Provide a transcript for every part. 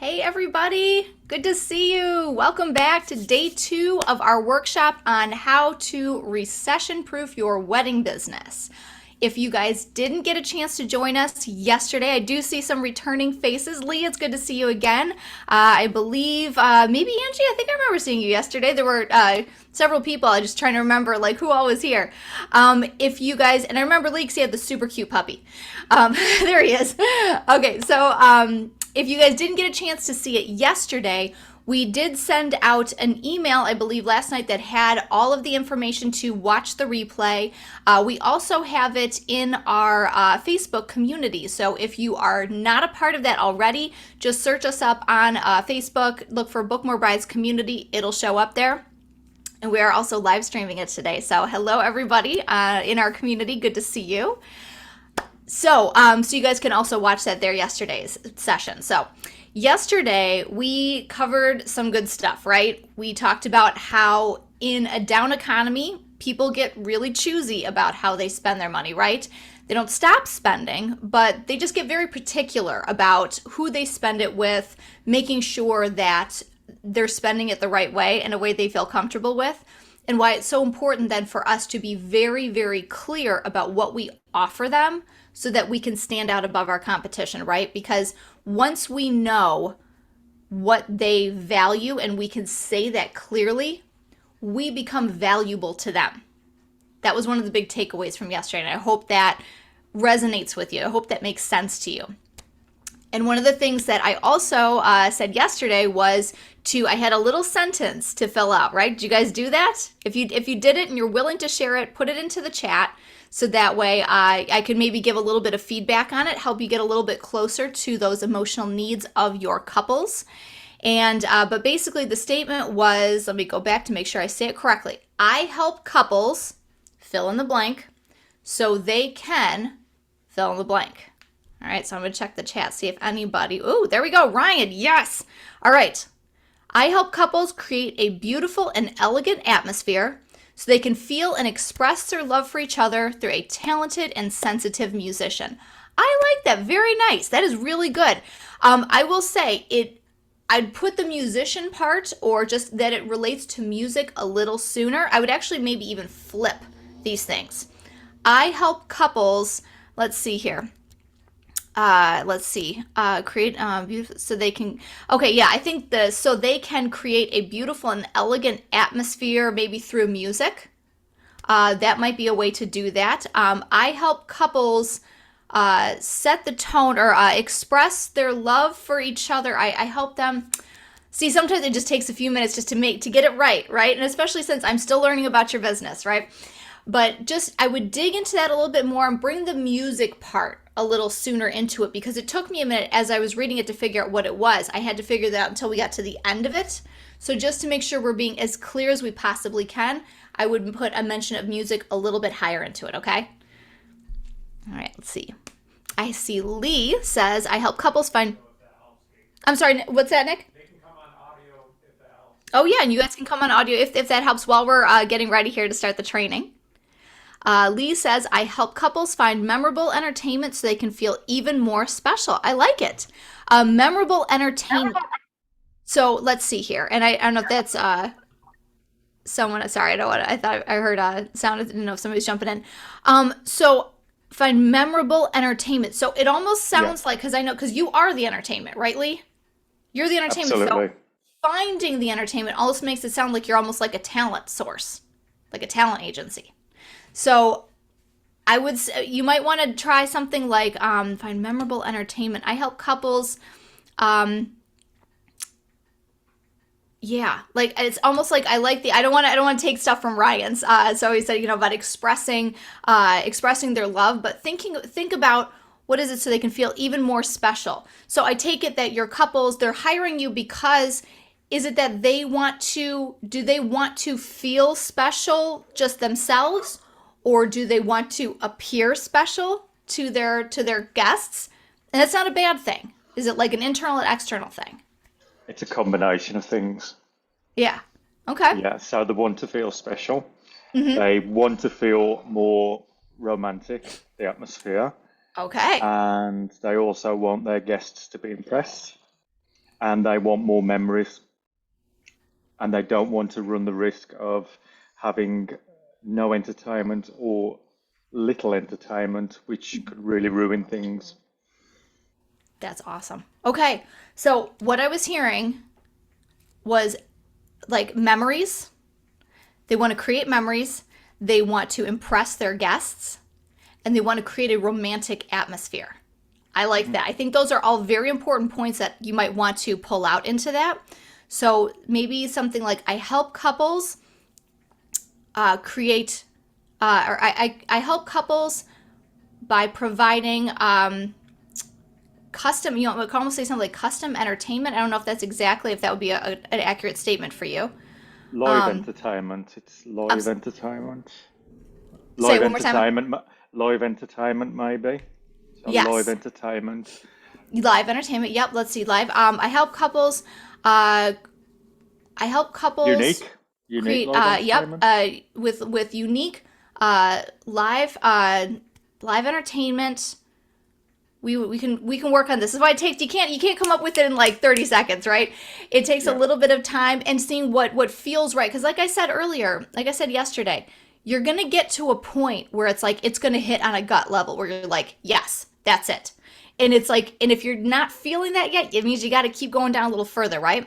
Hey everybody, good to see you. Welcome back to day 2 of our workshop on how to recession-proof your wedding business. If you guys didn't get a chance to join us yesterday, I do see some returning faces. Lee, it's good to see you again. I believe maybe Angie, I think I remember seeing you yesterday. There were several people. I'm just trying to remember like who all was here. If you guys, and I remember Lee because he had the super cute puppy. There he is. Okay, so if you guys didn't get a chance to see it yesterday, we did send out an email, I believe, last night that had all of the information to watch the replay. We also have it in our Facebook community. So if you are not a part of that already, just search us up on Facebook, look for Book More Brides Community. It'll show up there. And we are also live streaming it today. So hello, everybody in our community. Good to see you. So you guys can also watch that there yesterday's session. So yesterday we covered some good stuff, right? We talked about how in a down economy, people get really choosy about how they spend their money, right? They don't stop spending, but they just get very particular about who they spend it with, making sure that they're spending it the right way in a way they feel comfortable with. And why it's so important then for us to be very, very clear about what we offer them so that we can stand out above our competition, right? Because once we know what they value and we can say that clearly, we become valuable to them. That was one of the big takeaways from yesterday, and I hope that resonates with you. I hope that makes sense to you. And one of the things that I also said yesterday was I had a little sentence to fill out, right? Did you guys do that? If you did it and you're willing to share it, put it into the chat. So that way I could maybe give a little bit of feedback on it, help you get a little bit closer to those emotional needs of your couples. And but basically the statement was, let me go back to make sure I say it correctly. I help couples fill in the blank so they can fill in the blank. All right, so I'm going to check the chat, see if anybody, oh, there we go, Ryan, yes. All right, I help couples create a beautiful and elegant atmosphere so they can feel and express their love for each other through a talented and sensitive musician. I like that, very nice. That is really good. I will say I'd put the musician part or just that it relates to music a little sooner. I would actually maybe even flip these things. I help couples, let's see here. Create beautiful so they can, okay, yeah, I think so they can create a beautiful and elegant atmosphere maybe through music. That might be a way to do that. I help couples set the tone or express their love for each other. I help them. See, sometimes it just takes a few minutes just to get it right? And especially since I'm still learning about your business, right? But just, I would dig into that a little bit more and bring the music part a little sooner into it because it took me a minute as I was reading it to figure out what it was. I had to figure that out until we got to the end of it. So just to make sure we're being as clear as we possibly can, I would put a mention of music a little bit higher into it, okay? All right, let's see. I see Lee says, I help couples find... I'm sorry, what's that, Nick? They can come on audio if that helps. Oh yeah, and you guys can come on audio if that helps while we're getting ready here to start the training. Lee says, I help couples find memorable entertainment so they can feel even more special. I like it. Memorable entertainment. So let's see here. And I don't know if that's someone, sorry, I thought I heard sound. I didn't know if somebody's jumping in. So find memorable entertainment. So it almost sounds like, because you are the entertainment, right, Lee? You're the entertainment. Absolutely. So finding the entertainment almost makes it sound like you're almost like a talent source, like a talent agency. So I would say you might want to try something like find memorable entertainment. I help couples. Yeah, like it's almost like I like I don't want to take stuff from Ryan's. So he said, about expressing their love, but think about what is it so they can feel even more special. So I take it that your couples, they're hiring you because is it that do they want to feel special just themselves? Or do they want to appear special to their guests? And that's not a bad thing. Is it like an internal and external thing? It's a combination of things. Yeah. Okay. Yeah, so they want to feel special. Mm-hmm. They want to feel more romantic, the atmosphere. Okay. And they also want their guests to be impressed. and they want more memories, and they don't want to run the risk of having no entertainment or little entertainment, which could really ruin things. That's awesome. Okay, so what I was hearing was like memories. They want to create memories, they want to impress their guests, and they want to create a romantic atmosphere. I like that. I think those are all very important points that you might want to pull out into that. So maybe something like I help couples create, or I help couples by providing custom, I could almost say something like custom entertainment. I don't know if that's exactly, if that would be an accurate statement for you. Live entertainment. It's live entertainment. Say Live it one more time. entertainment. Live entertainment, maybe. So live Yes. entertainment. Live entertainment. Yep. Let's see. Live. I help couples Unique. Unique create. live Yep. entertainment. With unique live live entertainment. We can work on this. This is why it takes, you can't come up with it in like 30 seconds, right? It takes a Yeah. little bit of time and seeing what feels right. Because like I said earlier, like I said yesterday, you're gonna get to a point where it's like it's gonna hit on a gut level where you're like, yes, that's it. And it's like, and if you're not feeling that yet, it means you got to keep going down a little further, right?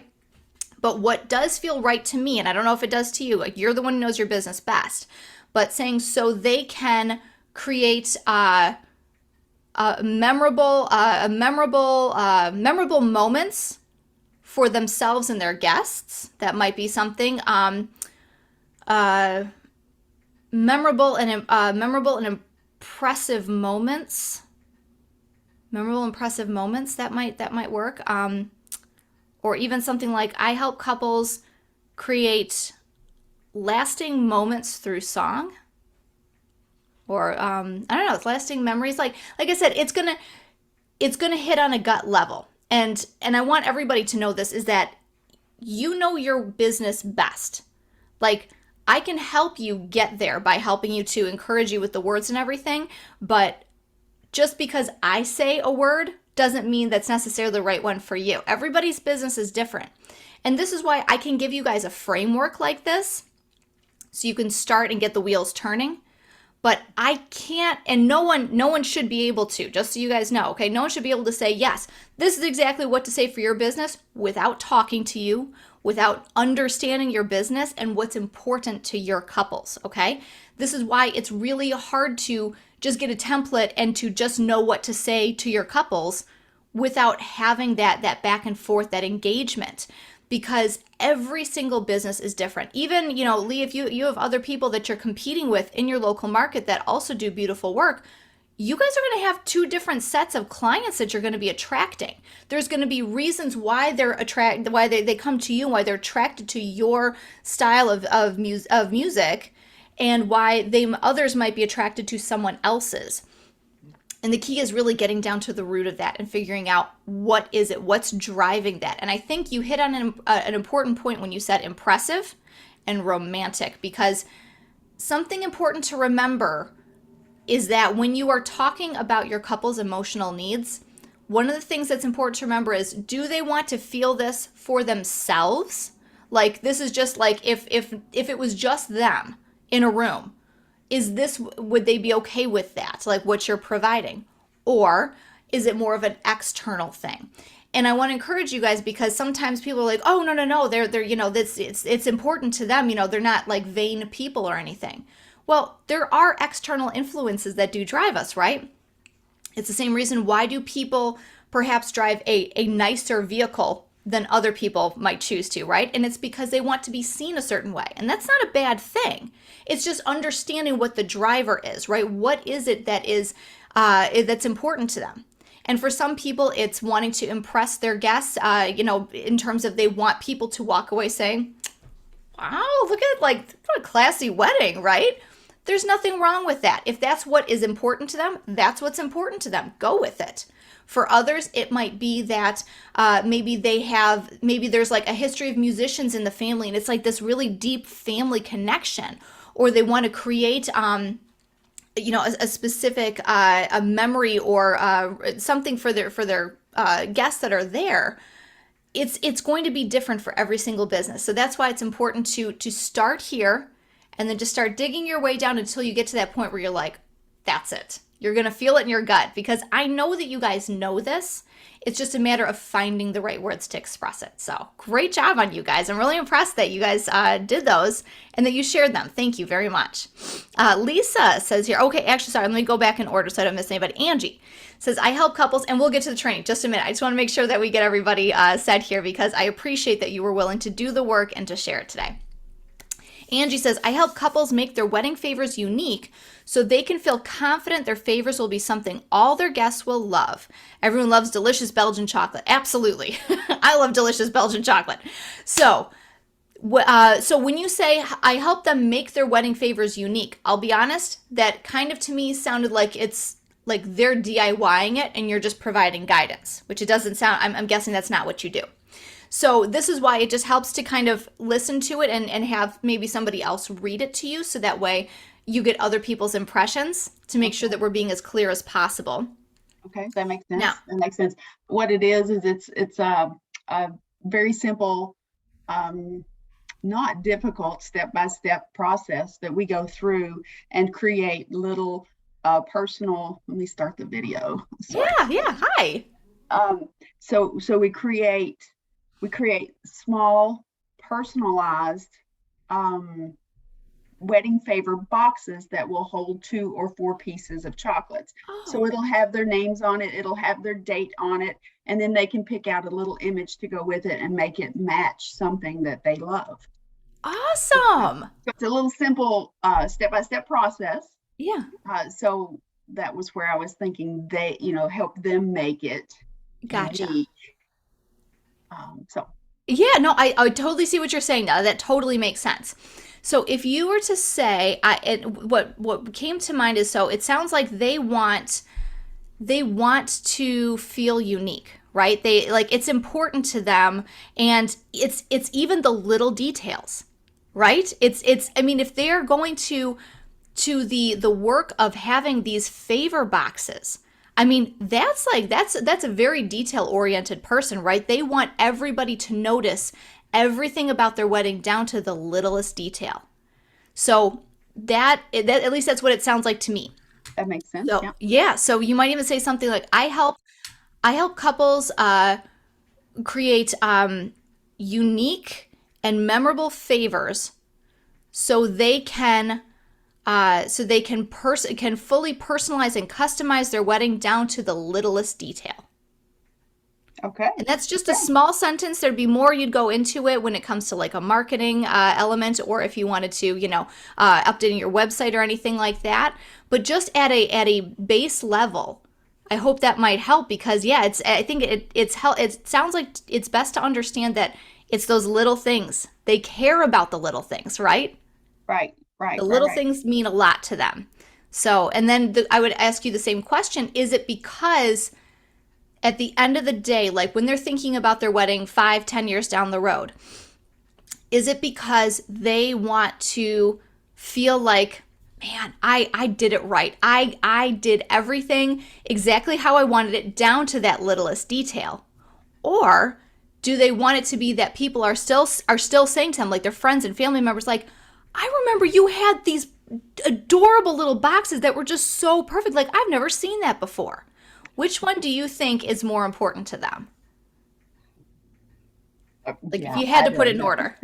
But what does feel right to me, and I don't know if it does to you, like you're the one who knows your business best, but saying so they can create memorable moments for themselves and their guests. That might be something uh, memorable and impressive moments. Memorable, impressive moments. That might work. Or even something like I help couples create lasting moments through song, or I don't know, it's lasting memories. Like I said, it's gonna hit on a gut level, and I want everybody to know this is that you know your business best. Like I can help you get there by helping you to encourage you with the words and everything, but just because I say a word doesn't mean that's necessarily the right one for you. Everybody's business is different. And this is why I can give you guys a framework like this so you can start and get the wheels turning. But I can't, and no one should be able to, just so you guys know, okay? No one should be able to say, yes, this is exactly what to say for your business without talking to you, without understanding your business and what's important to your couples, okay? This is why it's really hard to just get a template and to just know what to say to your couples without having that back and forth, that engagement, because every single business is different. Even, Lee, if you have other people that you're competing with in your local market that also do beautiful work, you guys are going to have two different sets of clients that you're going to be attracting. There's going to be reasons why why they come to you, why they're attracted to your style of music, and why others might be attracted to someone else's. And the key is really getting down to the root of that and figuring out what is it, what's driving that. And I think you hit on an important point when you said impressive and romantic, because something important to remember is that when you are talking about your couple's emotional needs, one of the things that's important to remember is, do they want to feel this for themselves? Like this is just like if it was just them in a room, would they be okay with that, like what you're providing? Or is it more of an external thing? And I want to encourage you guys, because sometimes people are like, oh, no, they're this, it's important to them, they're not like vain people or anything. Well, there are external influences that do drive us, right? It's the same reason why do people perhaps drive a nicer vehicle than other people might choose to, right? And it's because they want to be seen a certain way. And that's not a bad thing. It's just understanding what the driver is, right? What is it that is that's important to them? And for some people, it's wanting to impress their guests, in terms of they want people to walk away saying, wow, look at what a classy wedding, right? There's nothing wrong with that. If that's what is important to them, that's what's important to them. Go with it. For others, it might be that maybe there's like a history of musicians in the family, and it's like this really deep family connection, or they want to create, a specific a memory or something for their guests that are there. it's going to be different for every single business. So that's why it's important to start here and then just start digging your way down until you get to that point where you're like, that's it. You're going to feel it in your gut, because I know that you guys know this. It's just a matter of finding the right words to express it. So great job on you guys. I'm really impressed that you guys did those and that you shared them. Thank you very much. Lisa says here, okay, actually, sorry, let me go back in order so I don't miss anybody. Angie says, I help couples, and we'll get to the training just a minute. I just want to make sure that we get everybody said here, because I appreciate that you were willing to do the work and to share it today. Angie says, I help couples make their wedding favors unique so they can feel confident their favors will be something all their guests will love. Everyone loves delicious Belgian chocolate. Absolutely. I love delicious Belgian chocolate. So when you say I help them make their wedding favors unique, I'll be honest, that kind of to me sounded like it's like they're DIYing it and you're just providing guidance, which it doesn't sound, I'm guessing that's not what you do. So this is why it just helps to kind of listen to it and have maybe somebody else read it to you, so that way you get other people's impressions to make sure that we're being as clear as possible. Okay, that makes sense. That makes sense. What it is it's a very simple, not difficult step-by-step process that we go through and create little personal. Let me start the video. Sorry. Yeah. Hi. So we create small, personalized wedding favor boxes that will hold 2 or 4 pieces of chocolates. Oh. So it'll have their names on it, it'll have their date on it, and then they can pick out a little image to go with it and make it match something that they love. Awesome. So it's a little simple step-by-step process. Yeah. So that was where I was thinking they, help them make it Gotcha. unique. Yeah, no, I totally see what you're saying now. That totally makes sense. So if you were to say, what came to mind is, so it sounds like they want to feel unique, right? They like, it's important to them, and it's even the little details, right? I mean, if they're going to the work of having these favor boxes, I mean, that's a very detail-oriented person, right? They want everybody to notice everything about their wedding down to the littlest detail. So that at least that's what it sounds like to me. That makes sense. So, yeah. So you might even say something like, I help couples create unique and memorable favors so they can fully personalize and customize their wedding down to the littlest detail. Okay. And that's just a small sentence. There'd be more you'd go into it when it comes to like a marketing element, or if you wanted to, updating your website or anything like that. But just at a base level, I hope that might help, because I think it sounds like it's best to understand that it's those little things. They care about the little things, right? Right. The little things mean a lot to them. So, and then I would ask you the same question. Is it because at the end of the day, like when they're thinking about their wedding 5-10 years down the road, is it because they want to feel like, man, I did it right. I did everything exactly how I wanted it, down to that littlest detail? Or do they want it to be that people are still saying to them, like their friends and family members, like, I remember you had these adorable little boxes that were just so perfect. Like, I've never seen that before. Which one do you think is more important to them? Like, if you had to put it in order.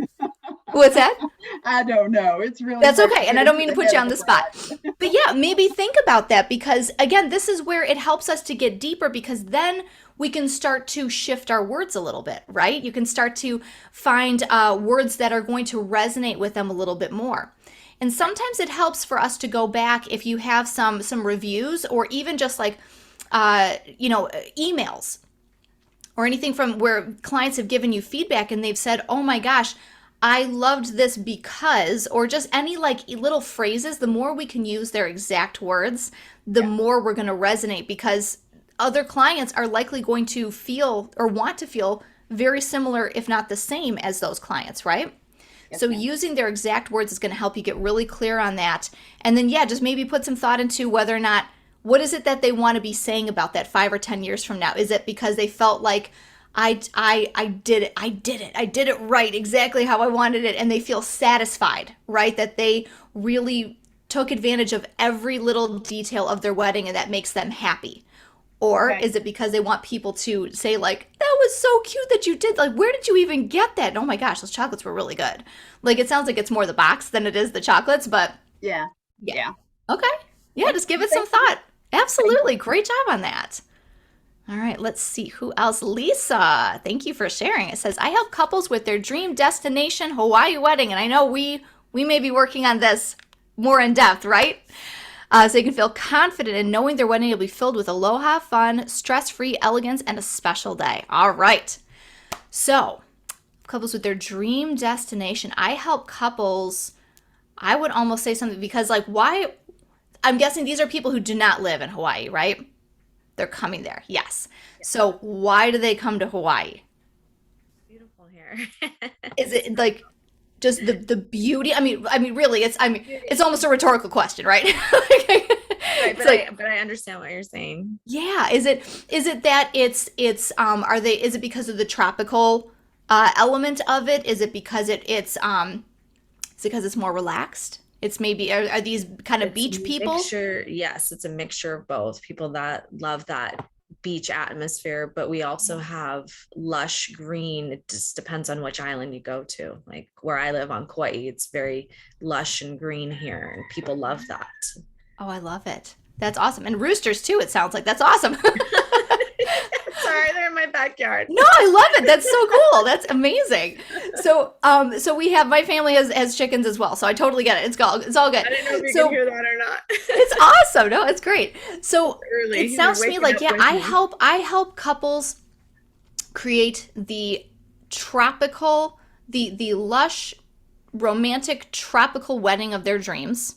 What's that? I don't know. It's really... That's okay. And I don't mean to put you on the spot. But yeah, maybe think about that, because again, this is where it helps us to get deeper, because then we can start to shift our words a little bit, right? You can start to find words that are going to resonate with them a little bit more. And sometimes it helps for us to go back, if you have some reviews, or even just like, emails or anything from where clients have given you feedback and they've said, oh my gosh, I loved this because, or just any like little phrases. The more we can use their exact words, the more we're going to resonate, because other clients are likely going to feel or want to feel very similar, if not the same as those clients, right? Yes, so using their exact words is going to help you get really clear on that. And then, just maybe put some thought into whether or not, what is it that they want to be saying about that 5 or 10 years from now? Is it because they felt like I did it. I did it right, exactly how I wanted it. And they feel satisfied, right? That they really took advantage of every little detail of their wedding and that makes them happy. Or Okay. is it because they want people to say, like, that was so cute that you did? Like, where did you even get that? And, oh my gosh, those chocolates were really good. Like, it sounds like it's more the box than it is the chocolates, but Yeah. yeah. Yeah. Okay. Yeah, just give it some Thank you. thought. Absolutely. Great job on that. All right, let's see who else. Lisa, thank you for sharing. It says, I help couples with their dream destination Hawaii wedding. And I know we may be working on this more in depth, right? So they can feel confident in knowing their wedding will be filled with aloha, fun, stress-free elegance, and a special day. All right. So couples with their dream destination. I help couples, I would almost say something because like why, I'm guessing these are people who do not live in Hawaii, right? They're coming there. Yes. So why do they come to Hawaii? Beautiful here. Is it like just the beauty? I mean really it's almost a rhetorical question, right? Right, It's like, but I understand what you're saying. yeah, is it that it's are they is it because of the tropical element of it? Is it because it's is it because it's more relaxed? It's maybe are these kind of It's beach a people? mixture, yes, it's a mixture of both. People that love that beach atmosphere, but we also have lush green. It just depends on which island you go to. Like where I live on Kauai, it's very lush and green here, and people love that. Oh, I love it. That's awesome. And roosters too, it sounds like. That's awesome. Sorry, they're in my backyard. No, I love it. That's so cool. That's amazing. So we have my family has chickens as well. So I totally get it. It's all good. I didn't know if you So could hear that or not. it's awesome. No, it's great. So Early. it sounds to You're me waking like, up yeah, with I me. help couples create the tropical, the lush, romantic, tropical wedding of their dreams.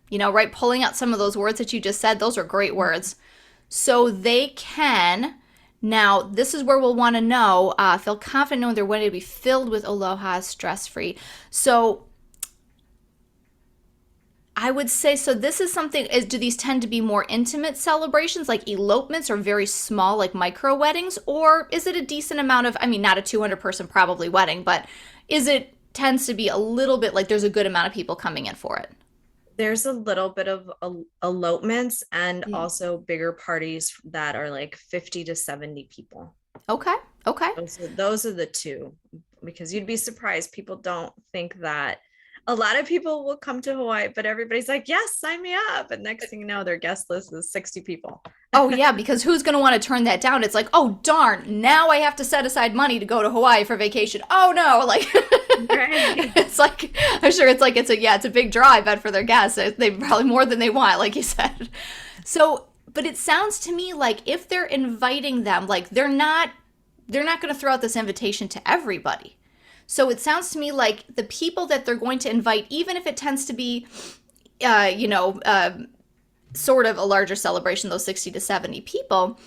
You know, right? Pulling out some of those words that you just said, those are great words. So they can, now this is where we'll want to know, feel confident knowing their wedding to be filled with aloha, stress-free. So I would say, so this is something, do these tend to be more intimate celebrations like elopements or very small like micro weddings? Or is it a decent amount of, I mean, not a 200 person probably wedding, but is it tends to be a little bit like there's a good amount of people coming in for it? There's a little bit of elopements and Yeah. also bigger parties that are like 50 to 70 people. Okay. Okay. Those are the two, because you'd be surprised. People don't think that a lot of people will come to Hawaii, but everybody's like, yes, sign me up. And next thing you know, their guest list is 60 people. Oh yeah, because who's going to want to turn that down? It's like, oh darn, now I have to set aside money to go to Hawaii for vacation. Oh no, like Right. it's like I'm sure it's a big draw I bet for their guests. They probably more than they want, like you said. So, but it sounds to me like if they're inviting them, like they're not going to throw out this invitation to everybody. So it sounds to me like the people that they're going to invite, even if it tends to be, sort of a larger celebration, those 60 to 70 people,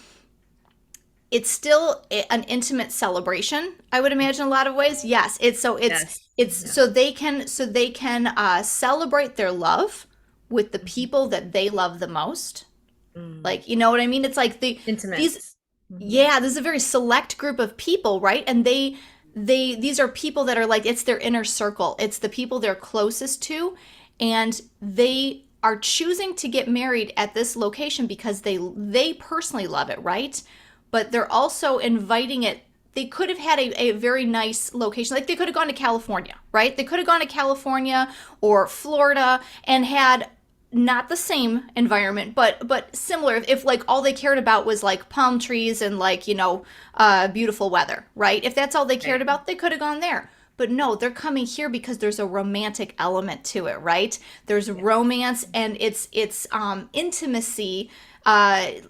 it's still an intimate celebration, I would imagine in a lot of ways. Yes, Yes. it's Yeah. so they can celebrate their love with the people that they love the most. Mm. Like, you know what I mean? It's like Intimate. these Mhm. yeah, this is a very select group of people, right? And these are people that are like it's their inner circle. It's the people they're closest to, and they are choosing to get married at this location because they personally love it, right? But they're also inviting it. They could have had a very nice location. Like they could have gone to California, right? They could have gone to California or Florida and had not the same environment, but similar. If like all they cared about was like palm trees and like beautiful weather, right? If that's all they cared Right. about, they could have gone there. But no, they're coming here because there's a romantic element to it, right? There's romance and it's intimacy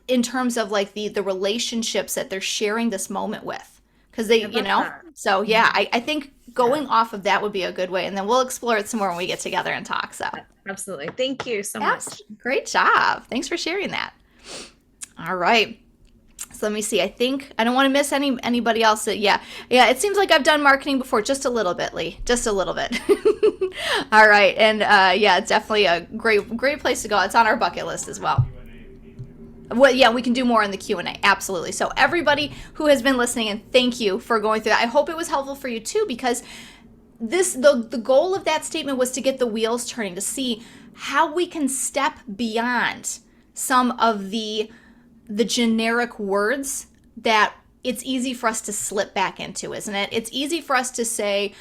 in terms of like the relationships that they're sharing this moment with, because they I love that. So yeah, I think going off of that would be a good way, and then we'll explore it some more when we get together and talk. So Absolutely. Thank you so much. yes, great job. Thanks for sharing that. All right. So let me see. I think I don't want to miss anybody else. Yeah. It seems like I've done marketing before, just a little bit, Lee, just a little bit. All right, and yeah, it's definitely a great place to go. It's on our bucket list as well. Well, yeah, we can do more in the Q&A. Absolutely. So everybody who has been listening, and thank you for going through that. I hope it was helpful for you too, because the goal of that statement was to get the wheels turning, to see how we can step beyond some of the generic words that it's easy for us to slip back into, isn't it? It's easy for us to say,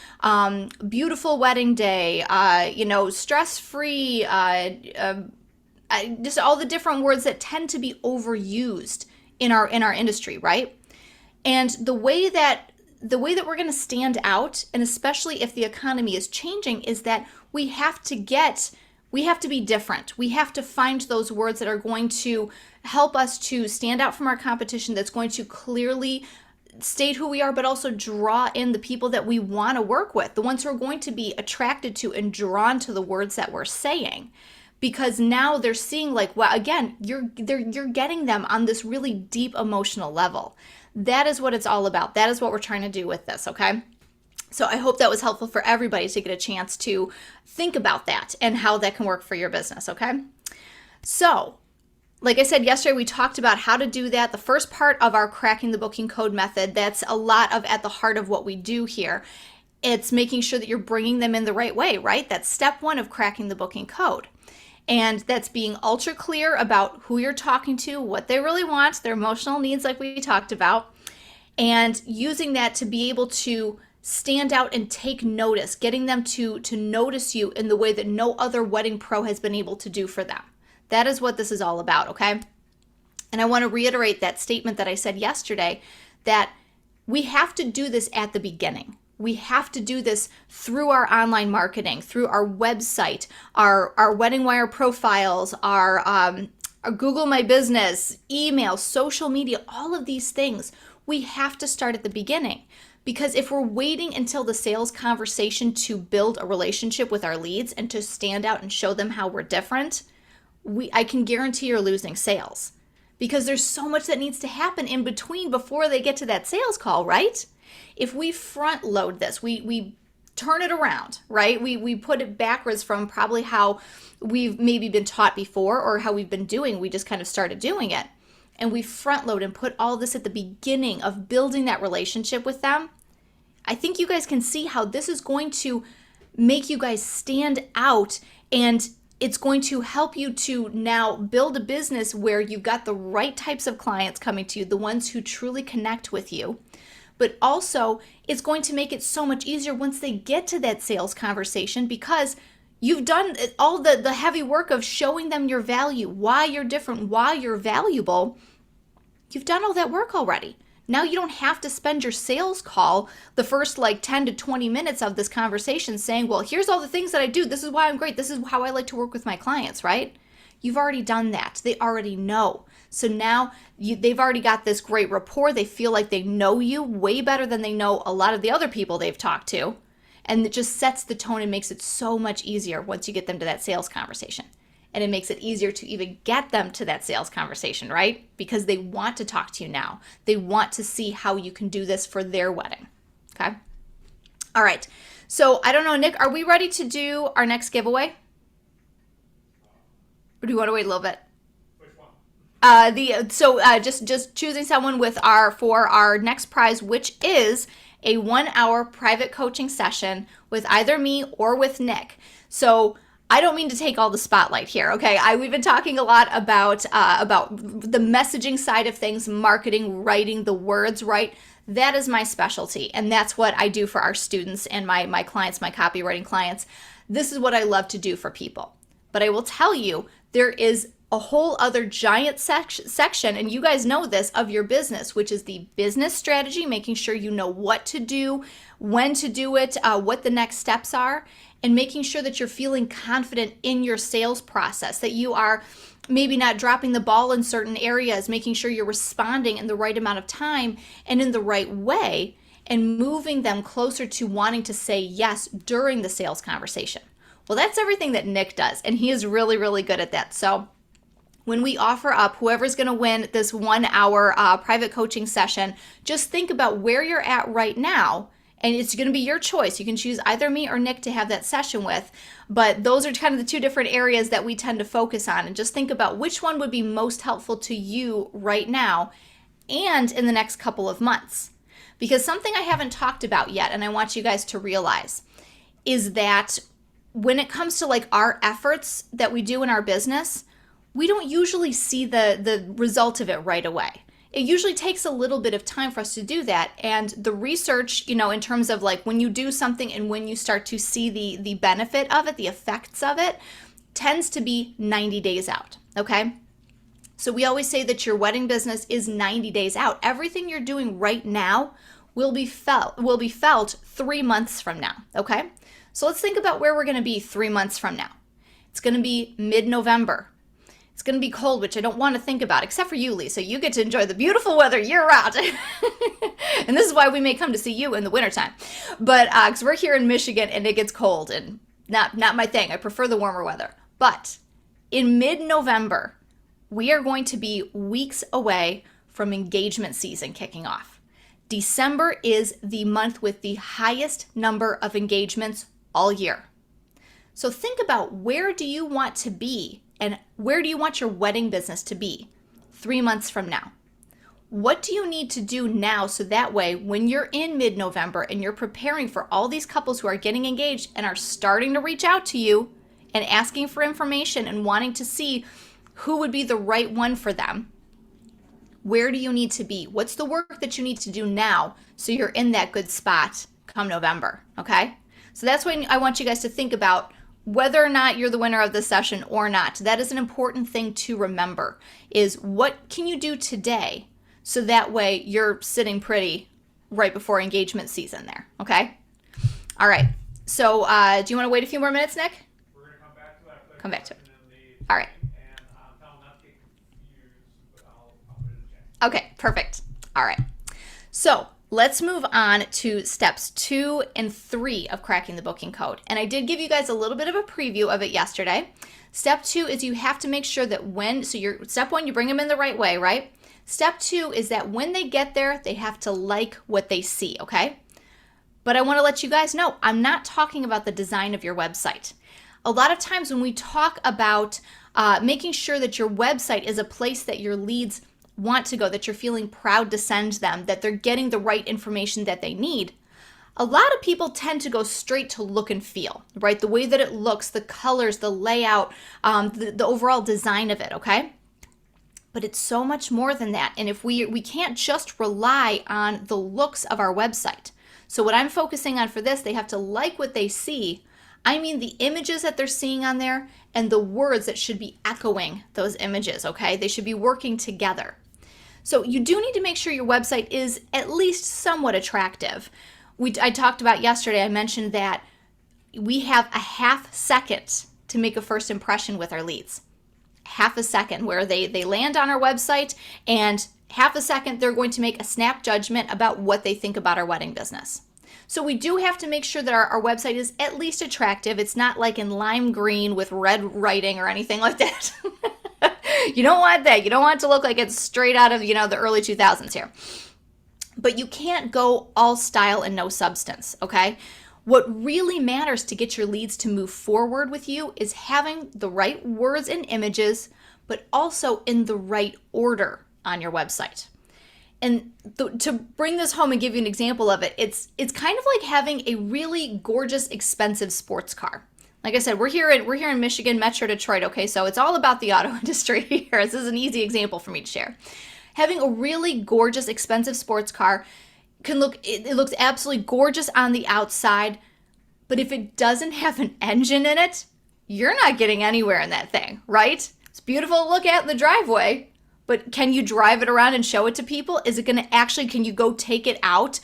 beautiful wedding day, stress-free, just all the different words that tend to be overused in our industry, right? And the way that we're going to stand out, and especially if the economy is changing, is that we have to be different. We have to find those words that are going to help us to stand out from our competition, that's going to clearly state who we are, but also draw in the people that we want to work with, the ones who are going to be attracted to and drawn to the words that we're saying. Because now they're seeing, like, well, again, you're getting them on this really deep emotional level. That is what it's all about. That is what we're trying to do with this, okay? So I hope that was helpful for everybody to get a chance to think about that and how that can work for your business, okay? So, like I said yesterday, we talked about how to do that. The first part of our cracking the booking code method, that's a lot of at the heart of what we do here. It's making sure that you're bringing them in the right way, right? That's step one of cracking the booking code. And that's being ultra clear about who you're talking to, what they really want, their emotional needs like we talked about, and using that to be able to stand out and take notice, getting them to notice you in the way that no other wedding pro has been able to do for them. That is what this is all about, okay? And I want to reiterate that statement that I said yesterday, that we have to do this at the beginning. We have to do this through our online marketing, through our website, our Wedding Wire profiles, our Google My Business, email, social media, all of these things. We have to start at the beginning, because if we're waiting until the sales conversation to build a relationship with our leads and to stand out and show them how we're different, I can guarantee you're losing sales, because there's so much that needs to happen in between before they get to that sales call, right? If we front load this, we turn it around, right? We put it backwards from probably how we've maybe been taught before or how we've been doing. We just kind of started doing it. And we front load and put all this at the beginning of building that relationship with them. I think you guys can see how this is going to make you guys stand out, and it's going to help you to now build a business where you've got the right types of clients coming to you, the ones who truly connect with you. But also, it's going to make it so much easier once they get to that sales conversation, because you've done all the heavy work of showing them your value, why you're different, why you're valuable. You've done all that work already. Now you don't have to spend your sales call, the first 10 to 20 minutes of this conversation, saying, well, here's all the things that I do. This is why I'm great. This is how I like to work with my clients, right? You've already done that. They already know. So now they've already got this great rapport. They feel like they know you way better than they know a lot of the other people they've talked to. And it just sets the tone and makes it so much easier once you get them to that sales conversation. And it makes it easier to even get them to that sales conversation, right? Because they want to talk to you now. They want to see how you can do this for their wedding, okay? All right, so I don't know, Nick, are we ready to do our next giveaway? Or do you want to wait a little bit? Which one? Just choosing someone for our next prize, which is a 1-hour private coaching session with either me or with Nick. So I don't mean to take all the spotlight here, okay? We've been talking a lot about the messaging side of things, marketing, writing the words right. That is my specialty, and that's what I do for our students and my clients, my copywriting clients. This is what I love to do for people. But I will tell you, there is a whole other giant section, and you guys know this, of your business, which is the business strategy, making sure you know what to do, when to do it, what the next steps are, and making sure that you're feeling confident in your sales process, that you are maybe not dropping the ball in certain areas, making sure you're responding in the right amount of time and in the right way, and moving them closer to wanting to say yes during the sales conversation. Well, that's everything that Nick does, and he is really, really good at that. So when we offer up whoever's going to win this 1-hour private coaching session, just think about where you're at right now And it's going to be your choice. You can choose either me or Nick to have that session with, but those are kind of the two different areas that we tend to focus on. And just think about which one would be most helpful to you right now and in the next couple of months. Because something I haven't talked about yet, and I want you guys to realize, is that when it comes to like our efforts that we do in our business, we don't usually see the result of it right away. It usually takes a little bit of time for us to do that. And the research, in terms of like when you do something and when you start to see the benefit of it, the effects of it, tends to be 90 days out, okay? So we always say that your wedding business is 90 days out. Everything you're doing right now will be felt 3 months from now, okay? So let's think about where we're gonna be 3 months from now. It's gonna be mid-November. It's going to be cold, which I don't want to think about, except for you, Lisa. You get to enjoy the beautiful weather year-round. And this is why we may come to see you in the wintertime. But because we're here in Michigan and it gets cold and not my thing. I prefer the warmer weather. But in mid-November, we are going to be weeks away from engagement season kicking off. December is the month with the highest number of engagements all year. So think about, where do you want to be and where do you want your wedding business to be 3 months from now? What do you need to do now so that way when you're in mid-November and you're preparing for all these couples who are getting engaged and are starting to reach out to you and asking for information and wanting to see who would be the right one for them, where do you need to be? What's the work that you need to do now so you're in that good spot come November, okay? So that's when I want you guys to think about whether or not you're the winner of this session or not. That is an important thing to remember, is what can you do today so that way you're sitting pretty right before engagement season there, okay? All right, so do you want to wait a few more minutes, Nick? We're going to come back to that. Come back to it. And then All right. And tell them not to get confused, but I'll put it in the chat. Okay, perfect. All right. So let's move on to steps 2 and 3 of cracking the booking code. And I did give you guys a little bit of a preview of it yesterday. Step 2 is you have to make sure that step 1, you bring them in the right way, right? Step 2 is that when they get there, they have to like what they see, okay? But I want to let you guys know, I'm not talking about the design of your website. A lot of times when we talk about making sure that your website is a place that your leads want to go, that you're feeling proud to send them, that they're getting the right information that they need, a lot of people tend to go straight to look and feel, right? The way that it looks, the colors, the layout, the overall design of it, okay? But it's so much more than that. And if we can't just rely on the looks of our website. So what I'm focusing on for this, they have to like what they see. I mean the images that they're seeing on there and the words that should be echoing those images, okay? They should be working together. So you do need to make sure your website is at least somewhat attractive. I talked about yesterday, I mentioned that we have a half second to make a first impression with our leads. Half a second where they land on our website, and half a second they're going to make a snap judgment about what they think about our wedding business. So we do have to make sure that our website is at least attractive. It's not like in lime green with red writing or anything like that. You don't want that. You don't want it to look like it's straight out of, the early 2000s here. But you can't go all style and no substance, okay? What really matters to get your leads to move forward with you is having the right words and images, but also in the right order on your website. And to bring this home and give you an example of it, it's kind of like having a really gorgeous, expensive sports car. Like I said, we're here in Michigan, Metro Detroit, okay? So it's all about the auto industry here. This is an easy example for me to share. Having a really gorgeous, expensive sports car it looks absolutely gorgeous on the outside, but if it doesn't have an engine in it, you're not getting anywhere in that thing, right? It's beautiful to look at in the driveway, but can you drive it around and show it to people? Is it going to actually, can you go take it out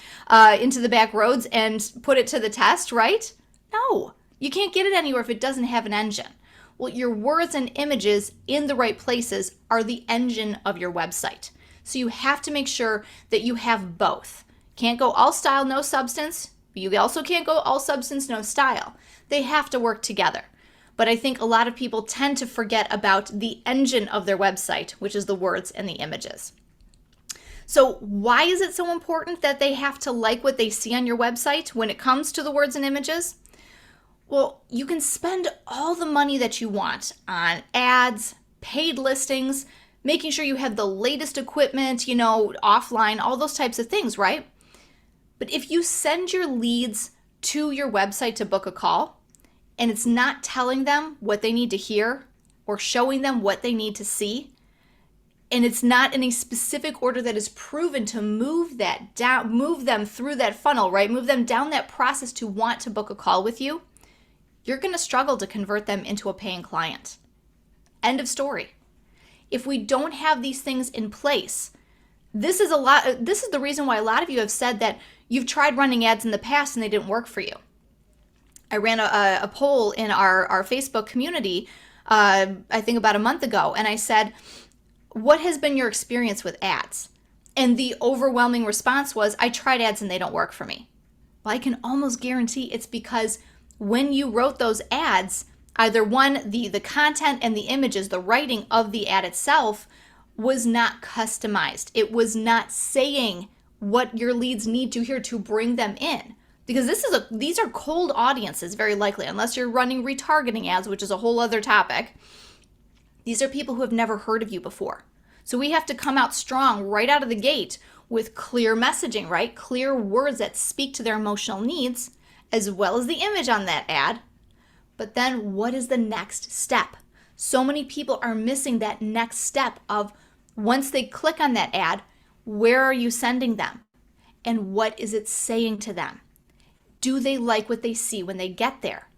into the back roads and put it to the test, right? No, you can't get it anywhere if it doesn't have an engine. Well, your words and images in the right places are the engine of your website. So you have to make sure that you have both. Can't go all style, no substance. You also can't go all substance, no style. They have to work together. But I think a lot of people tend to forget about the engine of their website, which is the words and the images. So why is it so important that they have to like what they see on your website when it comes to the words and images? Well, you can spend all the money that you want on ads, paid listings, making sure you have the latest equipment, offline, all those types of things, right? But if you send your leads to your website to book a call and it's not telling them what they need to hear or showing them what they need to see, and it's not in a specific order that is proven to move them through that funnel, right? Move them down that process to want to book a call with you, you're going to struggle to convert them into a paying client. End of story. If we don't have these things in place, this is the reason why a lot of you have said that you've tried running ads in the past and they didn't work for you. I ran a poll in our Facebook community, I think about a month ago, and I said, what has been your experience with ads? And the overwhelming response was, I tried ads and they don't work for me. Well, I can almost guarantee it's because when you wrote those ads, either one, the content and the images, the writing of the ad itself was not customized. It was not saying what your leads need to hear to bring them in. Because these are cold audiences, very likely, unless you're running retargeting ads, which is a whole other topic. These are people who have never heard of you before. So we have to come out strong right out of the gate with clear messaging, right? Clear words that speak to their emotional needs, as well as the image on that ad. But then what is the next step? So many people are missing that next step of once they click on that ad, where are you sending them? And what is it saying to them? Do they like what they see when they get there?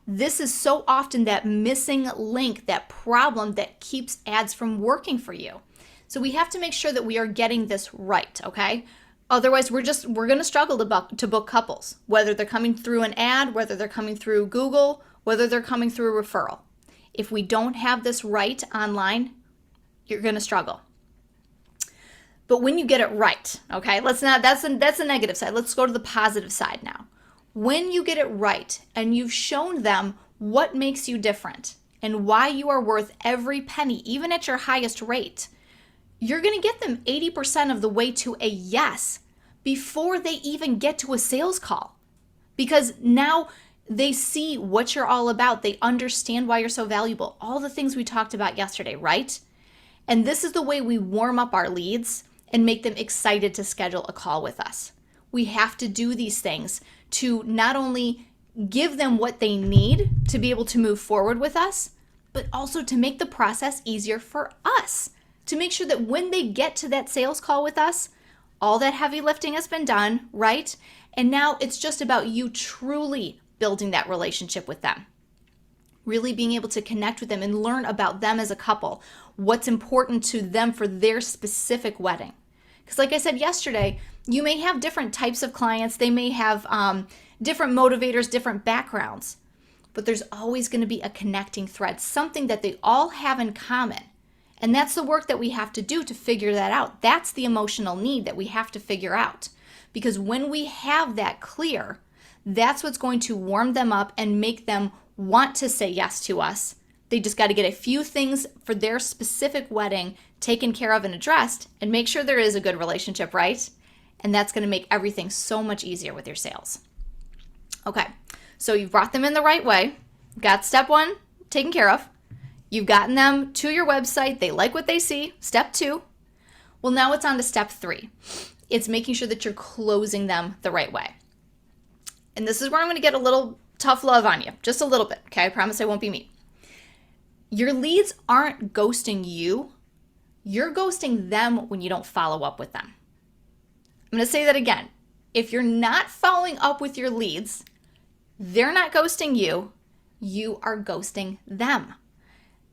This is so often that missing link, that problem that keeps ads from working for you. So we have to make sure that we are getting this right, okay? Otherwise, we're going to struggle to book couples, whether they're coming through an ad, whether they're coming through Google, whether they're coming through a referral. If we don't have this right online, you're going to struggle. But when you get it right, okay, that's the negative side. Let's go to the positive side now. When you get it right and you've shown them what makes you different and why you are worth every penny, even at your highest rate, you're going to get them 80% of the way to a yes before they even get to a sales call. Because now they see what you're all about. They understand why you're so valuable. All the things we talked about yesterday, right? And this is the way we warm up our leads and make them excited to schedule a call with us. We have to do these things to not only give them what they need to be able to move forward with us, but also to make the process easier for us, to make sure that when they get to that sales call with us, all that heavy lifting has been done, right? And now it's just about you truly building that relationship with them, really being able to connect with them and learn about them as a couple, what's important to them for their specific wedding. Because like I said yesterday, you may have different types of clients. They may have different motivators, different backgrounds, but there's always going to be a connecting thread, something that they all have in common. And that's the work that we have to do to figure that out. That's the emotional need that we have to figure out. Because when we have that clear, that's what's going to warm them up and make them want to say yes to us. They just got to get a few things for their specific wedding taken care of and addressed and make sure there is a good relationship, right? And that's going to make everything so much easier with your sales. Okay, so you've brought them in the right way. Got step 1 taken care of. You've gotten them to your website. They like what they see. Step 2. Well, now it's on to step 3. It's making sure that you're closing them the right way. And this is where I'm going to get a little tough love on you, just a little bit, okay? I promise I won't be mean. Your leads aren't ghosting you. You're ghosting them when you don't follow up with them. I'm going to say that again. If you're not following up with your leads, they're not ghosting you. You are ghosting them.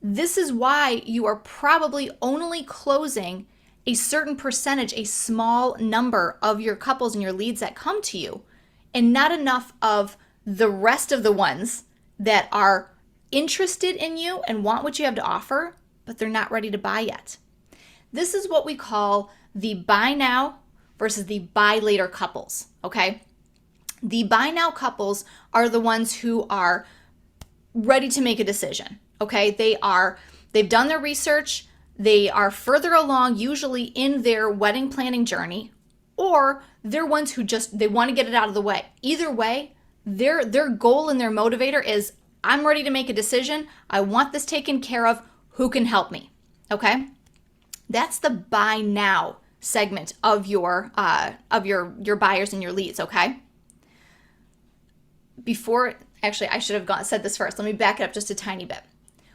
This is why you are probably only closing a certain percentage, a small number of your couples and your leads that come to you, and not enough of the rest of the ones that are interested in you and want what you have to offer, but they're not ready to buy yet. This is what we call the buy now versus the buy later couples, okay? The buy now couples are the ones who are ready to make a decision, okay? They've done their research, They are further along usually in their wedding planning journey, or they're ones who just, they want to get it out of the way. Either way, their goal and their motivator is, I'm ready to make a decision. I want this taken care of. Who can help me? Okay? That's the buy now segment of your buyers and your leads, okay? Actually, I should have said this first. Let me back it up just a tiny bit.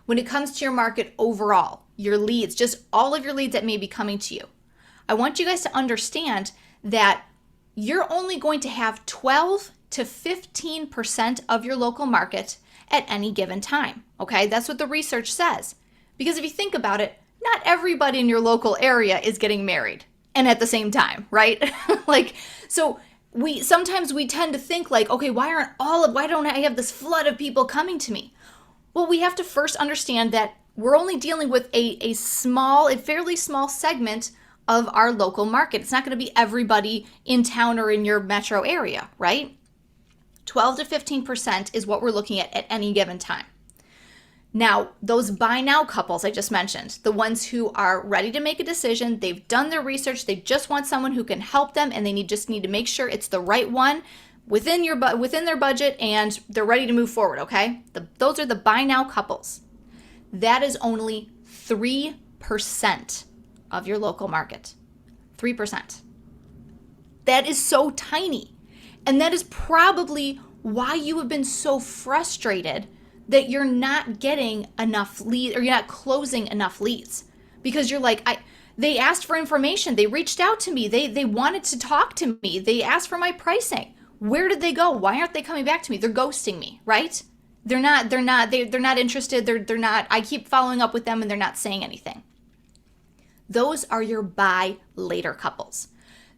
When it comes to your market overall, your leads, just all of your leads that may be coming to you, I want you guys to understand that you're only going to have 12 to 15% of your local market at any given time, okay? That's what the research says. Because if you think about it, not everybody in your local area is getting married and at the same time, right? So sometimes we tend to think like, okay, why don't I have this flood of people coming to me? Well, we have to first understand that we're only dealing with a fairly small segment of our local market. It's not going to be everybody in town or in your metro area, right? 12 to 15% is what we're looking at any given time. Now, those buy now couples I just mentioned, the ones who are ready to make a decision, they've done their research, they just want someone who can help them, and they just need to make sure it's the right one within their budget, and they're ready to move forward, okay? Those are the buy now couples. That is only 3% of your local market. 3%. That is so tiny. And that is probably why you have been so frustrated that you're not getting enough leads, or you're not closing enough leads, because you're like, they asked for information, they reached out to me, they wanted to talk to me, they asked for my pricing. Where did they go? Why aren't they coming back to me? They're ghosting me, right? They're not interested. They're not, I keep following up with them and they're not saying anything. Those are your buy later couples.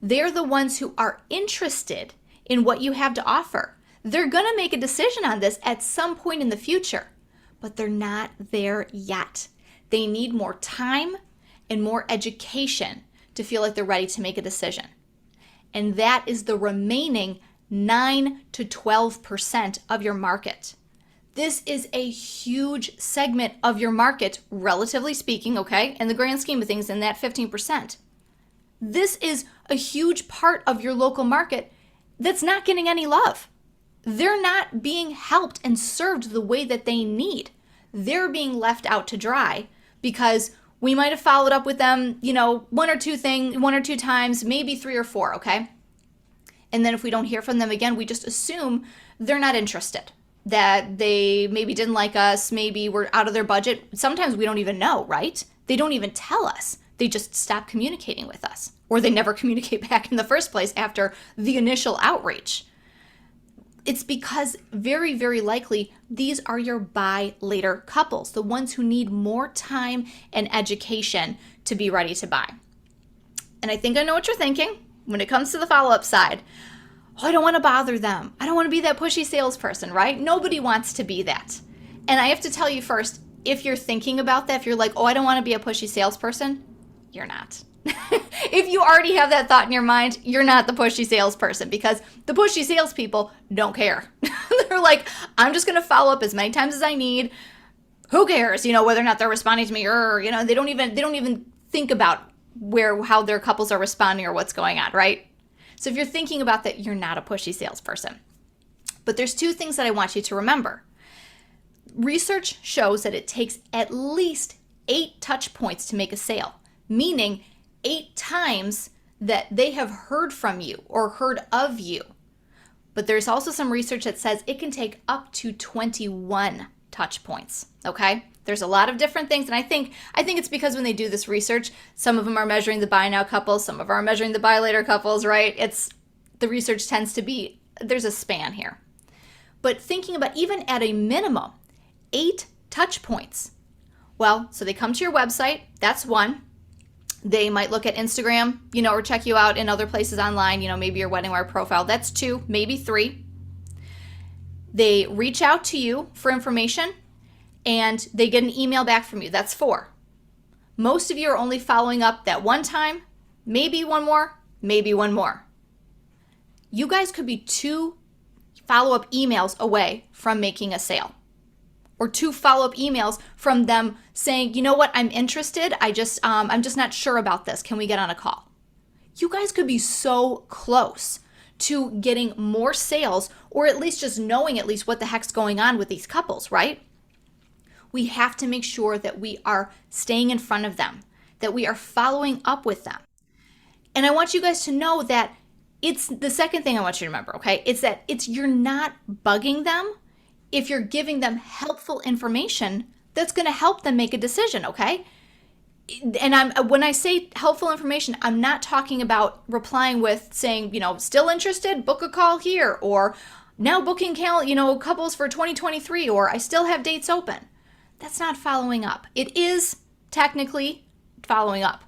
They're the ones who are interested in what you have to offer. They're going to make a decision on this at some point in the future, but they're not there yet. They need more time and more education to feel like they're ready to make a decision. And that is the remaining 9 to 12% of your market. This is a huge segment of your market, relatively speaking, okay? In the grand scheme of things, in that 15%. This is a huge part of your local market that's not getting any love. They're not being helped and served the way that they need. They're being left out to dry because we might have followed up with them, one or two times, maybe 3 or 4, okay? And then if we don't hear from them again, we just assume they're not interested, that they maybe didn't like us, maybe we're out of their budget. Sometimes we don't even know, right? They don't even tell us. They just stop communicating with us, or they never communicate back in the first place after the initial outreach. It's because very, very likely these are your buy later couples, the ones who need more time and education to be ready to buy. And I think I know what you're thinking when it comes to the follow-up side. Oh, I don't want to bother them. I don't want to be that pushy salesperson, right? Nobody wants to be that. And I have to tell you first, if you're thinking about that, if you're like, oh, I don't want to be a pushy salesperson, you're not. If you already have that thought in your mind, you're not the pushy salesperson, because the pushy salespeople don't care. They're like, I'm just going to follow up as many times as I need. Who cares, whether or not they're responding to me, or, they don't even think about how their couples are responding or what's going on, right? So if you're thinking about that, you're not a pushy salesperson. But there's 2 things that I want you to remember. Research shows that it takes at least 8 touch points to make a sale, meaning 8 times that they have heard from you or heard of you. But there's also some research that says it can take up to 21 touch points, okay? There's a lot of different things, and I think it's because when they do this research, some of them are measuring the buy now couples, some of them are measuring the buy later couples, right? The research tends to be, there's a span here. But thinking about even at a minimum, 8 touch points. Well, so they come to your website, that's 1. They might look at Instagram, or check you out in other places online, maybe your wedding wire profile, that's 2, maybe 3. They reach out to you for information, and they get an email back from you. That's 4. Most of you are only following up that 1 time, maybe 1 more, maybe 1 more. You guys could be 2 follow-up emails away from making a sale. or 2 follow-up emails from them saying, you know what, I'm interested. I'm just not sure about this. Can we get on a call? You guys could be so close to getting more sales, or at least just knowing at least what the heck's going on with these couples, right? We have to make sure that we are staying in front of them, that we are following up with them. And I want you guys to know that it's the second thing I want you to remember, okay? It's that you're not bugging them if you're giving them helpful information that's going to help them make a decision, okay? And when I say helpful information, I'm not talking about replying with saying, still interested, book a call here, or now booking couples for 2023, or I still have dates open. That's not following up. It is technically following up,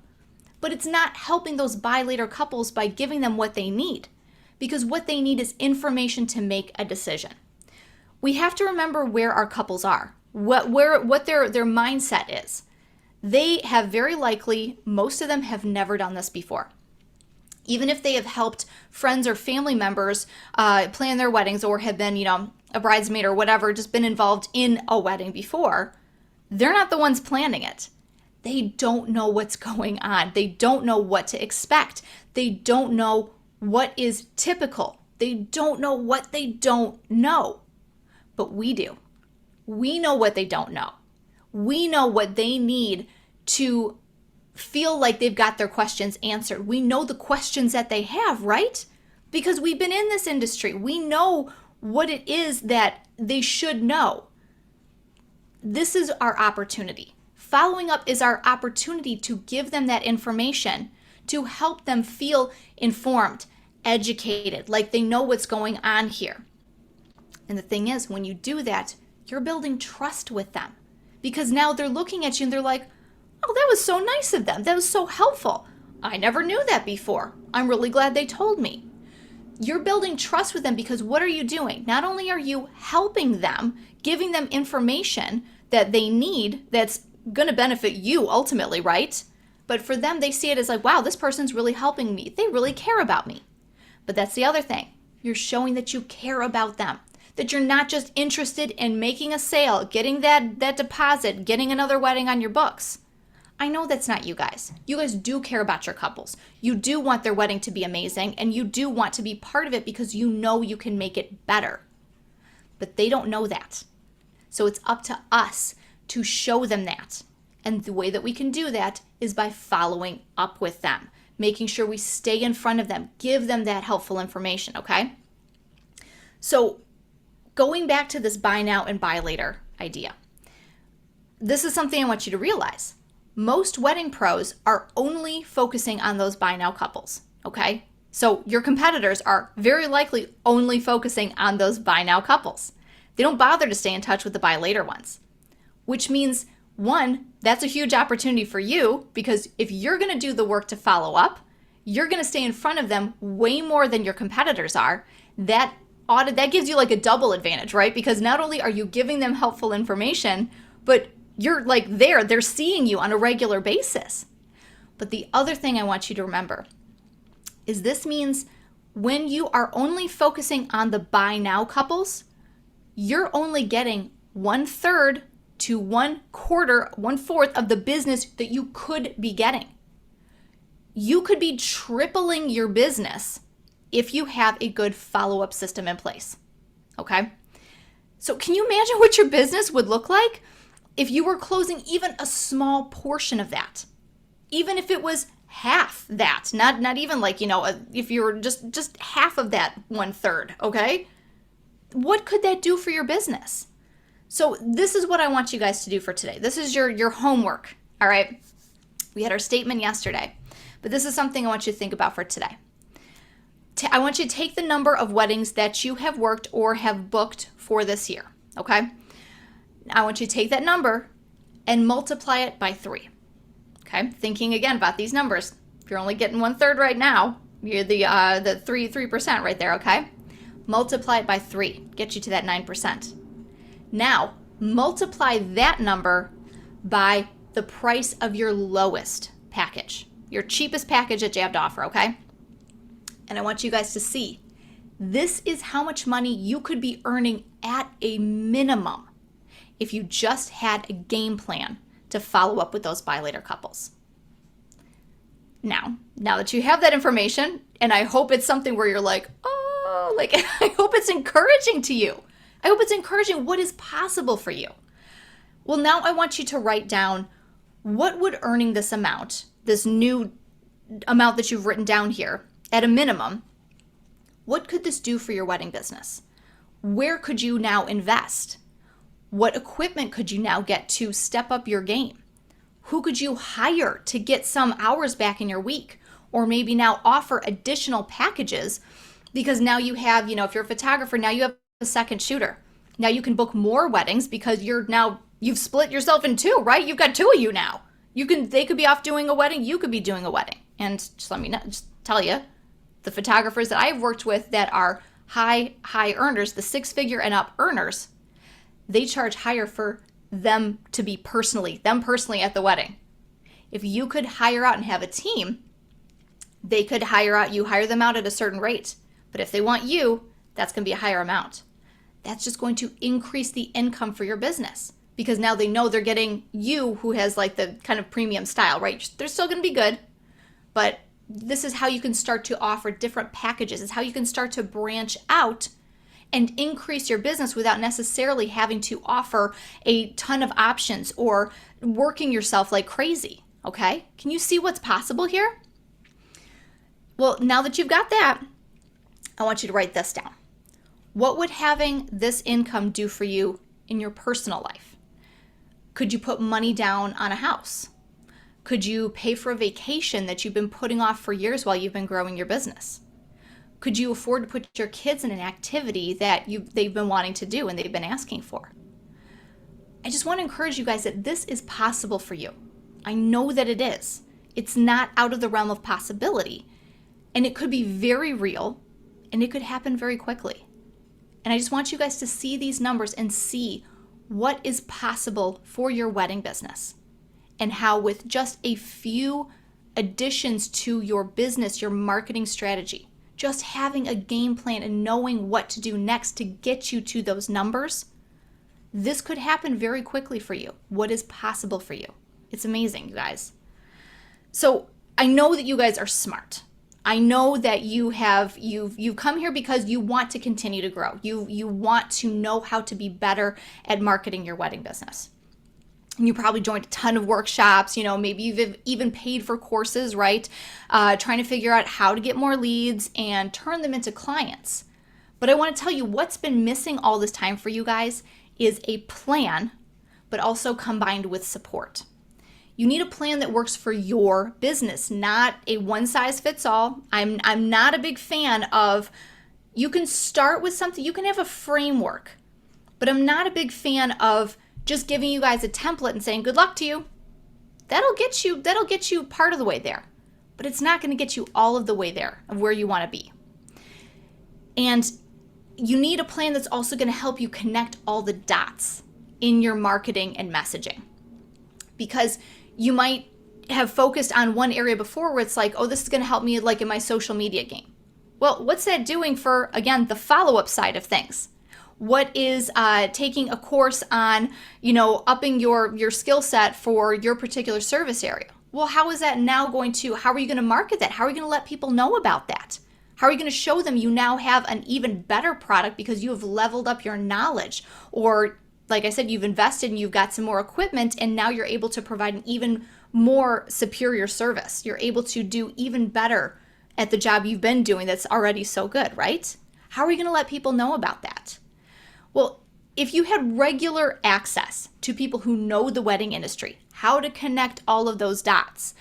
but it's not helping those buy later couples by giving them what they need, because what they need is information to make a decision. We have to remember where our couples are, what their mindset is. They have very likely, most of them have never done this before. Even if they have helped friends or family members plan their weddings, or have been, a bridesmaid or whatever, just been involved in a wedding before, they're not the ones planning it. They don't know what's going on. They don't know what to expect. They don't know what is typical. They don't know what they don't know. But we do. We know what they don't know. We know what they need to feel like they've got their questions answered. We know the questions that they have, right? Because we've been in this industry. We know what it is that they should know. This is our opportunity. Following up is our opportunity to give them that information to help them feel informed, educated, like they know what's going on here. And the thing is, when you do that, you're building trust with them, because now they're looking at you and they're like, oh, that was so nice of them. That was so helpful. I never knew that before. I'm really glad they told me. You're building trust with them, because what are you doing? Not only are you helping them, giving them information that they need that's going to benefit you ultimately, right? But for them, they see it as like, wow, this person's really helping me. They really care about me. But that's the other thing. You're showing that you care about them, that you're not just interested in making a sale, getting that deposit, getting another wedding on your books. I know that's not you guys. You guys do care about your couples. You do want their wedding to be amazing, and you do want to be part of it because you know you can make it better. But they don't know that. So it's up to us to show them that. And the way that we can do that is by following up with them, making sure we stay in front of them, give them that helpful information, okay? So going back to this buy now and buy later idea, this is something I want you to realize. Most wedding pros are only focusing on those buy now couples, okay? So your competitors are very likely only focusing on those buy now couples. They don't bother to stay in touch with the buy later ones, which means, one, that's a huge opportunity for you, because if you're going to do the work to follow up, you're going to stay in front of them way more than your competitors are. That gives you like a double advantage, right? Because not only are you giving them helpful information, but you're like they're seeing you on a regular basis. But the other thing I want you to remember is this means when you are only focusing on the buy now couples, you're only getting 1/3 to 1/4 of the business that you could be getting. You could be tripling your business if you have a good follow-up system in place, okay? So can you imagine what your business would look like if you were closing even a small portion of that? Even if it was half that, not even like, if you were just half of that 1/3, okay? What could that do for your business? So this is what I want you guys to do for today. This is your homework, all right? We had our statement yesterday, but this is something I want you to think about for today. I want you to take the number of weddings that you have worked or have booked for this year, okay? I want you to take that number and multiply it by 3, okay? Thinking again about these numbers. If you're only getting 1/3 right now, you're the 3% right there, okay? Multiply it by 3, get you to that 9%. Now, multiply that number by the price of your lowest package, your cheapest package that you have to offer, okay? And I want you guys to see, this is how much money you could be earning at a minimum if you just had a game plan to follow up with those buy later couples. Now that you have that information, and I hope it's something where you're like, oh, like, I hope it's encouraging to you. I hope it's encouraging what is possible for you. Well, now I want you to write down, what would earning this amount, this new amount that you've written down here, at a minimum, what could this do for your wedding business? Where could you now invest? What equipment could you now get to step up your game? Who could you hire to get some hours back in your week? Or maybe now offer additional packages, because now you have, if you're a photographer, now you have a second shooter. Now you can book more weddings because you've split yourself in two, right? You've got two of you now. They could be off doing a wedding, you could be doing a wedding. And just tell you, the photographers that I've worked with that are high earners, the 6-figure and up earners, they charge higher for them to be personally at the wedding. If you could hire out and have a team, they could hire them out at a certain rate. But if they want you, that's going to be a higher amount. That's just going to increase the income for your business, because now they know they're getting you, who has like the kind of premium style, right? They're still going to be good, but this is how you can start to offer different packages. It's how you can start to branch out and increase your business without necessarily having to offer a ton of options or working yourself like crazy, okay? Can you see what's possible here? Well, now that you've got that, I want you to write this down. What would having this income do for you in your personal life? Could you put money down on a house? Could you pay for a vacation that you've been putting off for years while you've been growing your business? Could you afford to put your kids in an activity that they've been wanting to do and they've been asking for? I just want to encourage you guys that this is possible for you. I know that it is. It's not out of the realm of possibility. And it could be very real, and it could happen very quickly. And I just want you guys to see these numbers and see what is possible for your wedding business, and how with just a few additions to your business, your marketing strategy, just having a game plan and knowing what to do next to get you to those numbers, this could happen very quickly for you. What is possible for you? It's amazing, you guys. So I know that you guys are smart. I know that you've come here because you want to continue to grow. You want to know how to be better at marketing your wedding business. And you probably joined a ton of workshops, maybe you've even paid for courses, right? Trying to figure out how to get more leads and turn them into clients. But I want to tell you, what's been missing all this time for you guys is a plan, but also combined with support. You need a plan that works for your business, not a one size fits all. I'm not a big fan of, you can start with something, you can have a framework, but I'm not a big fan of just giving you guys a template and saying, good luck to you. That'll get you part of the way there, but it's not going to get you all of the way there of where you want to be. And you need a plan that's also going to help you connect all the dots in your marketing and messaging, because you might have focused on one area before where it's like, oh, this is going to help me like in my social media game. Well, what's that doing for, again, the follow-up side of things? What is taking a course on, upping your skill set for your particular service area? Well, how is that now how are you going to market that? How are you going to let people know about that? How are you going to show them you now have an even better product because you have leveled up your knowledge? Or, like I said, you've invested and you've got some more equipment, and now you're able to provide an even more superior service. You're able to do even better at the job you've been doing that's already so good, right? How are you going to let people know about that? Well, if you had regular access to people who know the wedding industry, how to connect all of those dots,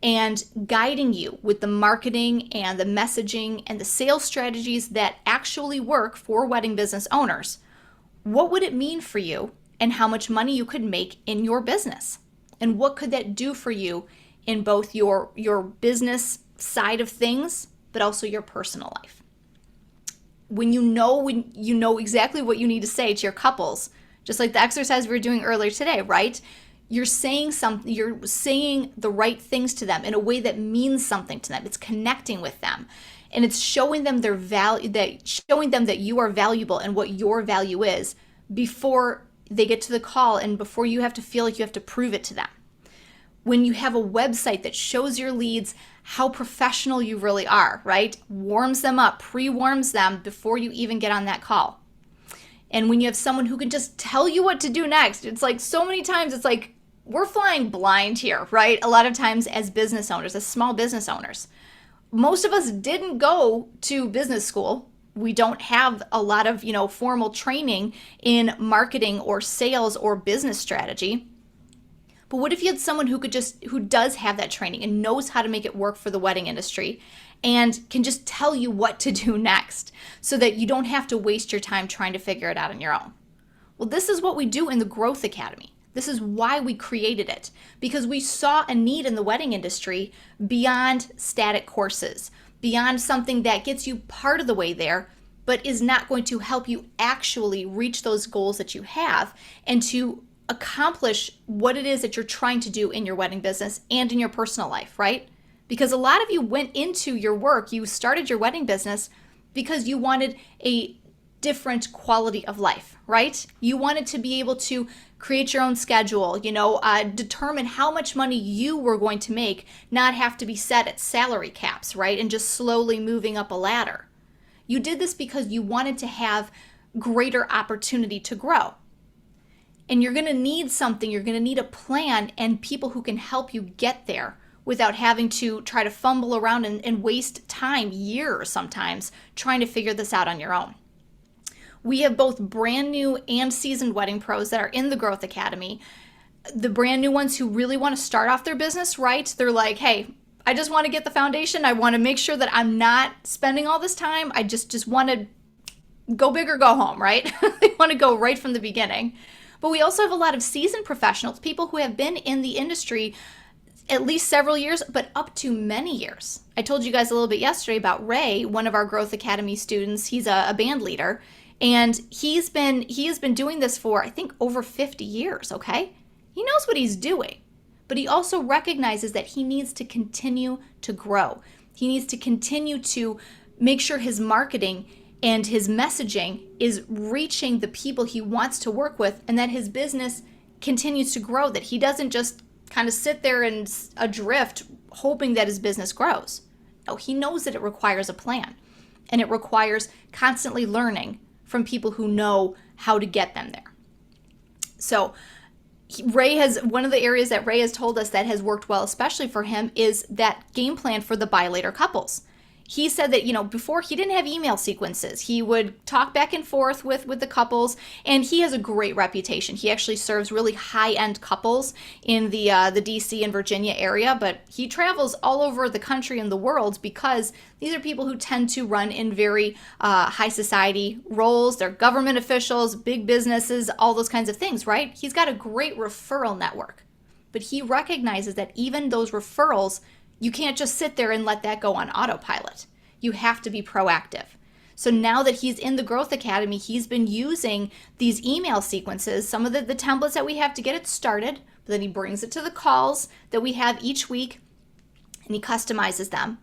and guiding you with the marketing and the messaging and the sales strategies that actually work for wedding business owners, what would it mean for you and how much money you could make in your business? And what could that do for you in both your business side of things, but also your personal life? When you know exactly what you need to say to your couples, just like the exercise we were doing earlier today, right? You're saying the right things to them in a way that means something to them. It's connecting with them, and it's showing them showing them that you are valuable and what your value is before they get to the call, and before you have to feel like you have to prove it to them. When you have a website that shows your leads how professional you really are, right? Warms them up, pre-warms them before you even get on that call. And when you have someone who can just tell you what to do next, it's like so many times it's like we're flying blind here, right? A lot of times as business owners, as small business owners, most of us didn't go to business school. We don't have a lot of, formal training in marketing or sales or business strategy. But what if you had someone who does have that training and knows how to make it work for the wedding industry and can just tell you what to do next so that you don't have to waste your time trying to figure it out on your own? Well, this is what we do in the Growth Academy. This is why we created it, because we saw a need in the wedding industry beyond static courses, beyond something that gets you part of the way there, but is not going to help you actually reach those goals that you have and to accomplish what it is that you're trying to do in your wedding business and in your personal life, right? Because a lot of you went into your work, you started your wedding business because you wanted a different quality of life, right? You wanted to be able to create your own schedule, determine how much money you were going to make, not have to be set at salary caps, right? And just slowly moving up a ladder. You did this because you wanted to have greater opportunity to grow. And you're going to need something, you're going to need a plan and people who can help you get there without having to try to fumble around and waste time, years sometimes, trying to figure this out on your own. We have both brand new and seasoned wedding pros that are in the Growth Academy. The brand new ones who really want to start off their business right, they're like, hey, I just want to get the foundation. I want to make sure that I'm not spending all this time. I just want to go big or go home, right? They want to go right from the beginning. But we also have a lot of seasoned professionals, people who have been in the industry at least several years, but up to many years. I told you guys a little bit yesterday about Ray, one of our Growth Academy students. He's a band leader, and he has been doing this for, I think, over 50 years, okay? He knows what he's doing, but he also recognizes that he needs to continue to grow. He needs to continue to make sure his marketing and his messaging is reaching the people he wants to work with, and that his business continues to grow, that he doesn't just kind of sit there and adrift hoping that his business grows. No, he knows that it requires a plan, and it requires constantly learning from people who know how to get them there. So one of the areas that Ray has told us that has worked well, especially for him, is that game plan for the buy later couples. He said that, before he didn't have email sequences. He would talk back and forth with the couples, and he has a great reputation. He actually serves really high-end couples in the DC and Virginia area, but he travels all over the country and the world because these are people who tend to run in very high society roles. They're government officials, big businesses, all those kinds of things, right? He's got a great referral network, but he recognizes that even those referrals, you can't just sit there and let that go on autopilot. You have to be proactive. So now that he's in the Growth Academy, he's been using these email sequences, some of the templates that we have to get it started, but then he brings it to the calls that we have each week, and he customizes them.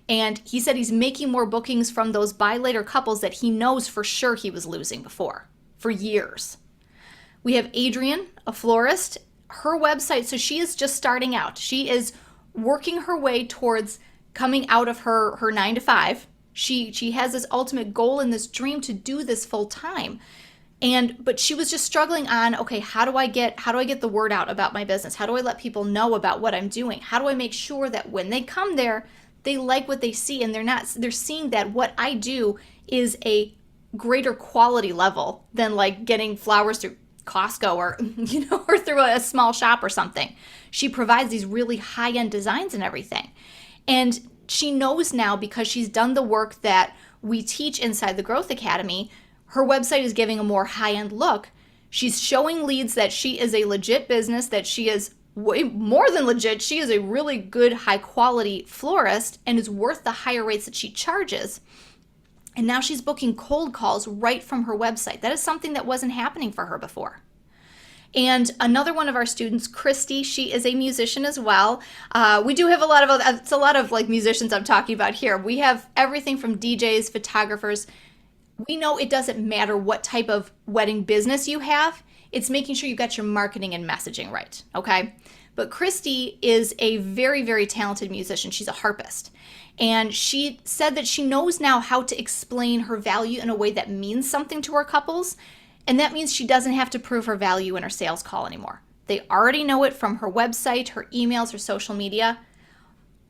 And he said he's making more bookings from those buy later couples that he knows for sure he was losing before, for years. We have Adrienne, a florist. Her website, so she is just starting out. She is working her way towards coming out of her 9-to-5. She has this ultimate goal and this dream to do this full time. But she was just struggling on, okay, how do I get the word out about my business? How do I let people know about what I'm doing? How do I make sure that when they come there, they like what they see and they're seeing that what I do is a greater quality level than like getting flowers through Costco or or through a small shop or something. She provides these really high-end designs and everything. And she knows now, because she's done the work that we teach inside the Growth Academy, her website is giving a more high-end look. She's showing leads that she is a legit business, that she is way more than legit. She is a really good, high-quality florist and is worth the higher rates that she charges. And now she's booking cold calls right from her website. That is something that wasn't happening for her before. And another one of our students, Christy, she is a musician as well. We do have it's a lot of like musicians I'm talking about here. We have everything from DJs, photographers. We know it doesn't matter what type of wedding business you have. It's making sure you got your marketing and messaging right, okay? But Christy is a very, very talented musician. She's a harpist. And she said that she knows now how to explain her value in a way that means something to her couples. And that means she doesn't have to prove her value in her sales call anymore. They already know it from her website, her emails, her social media.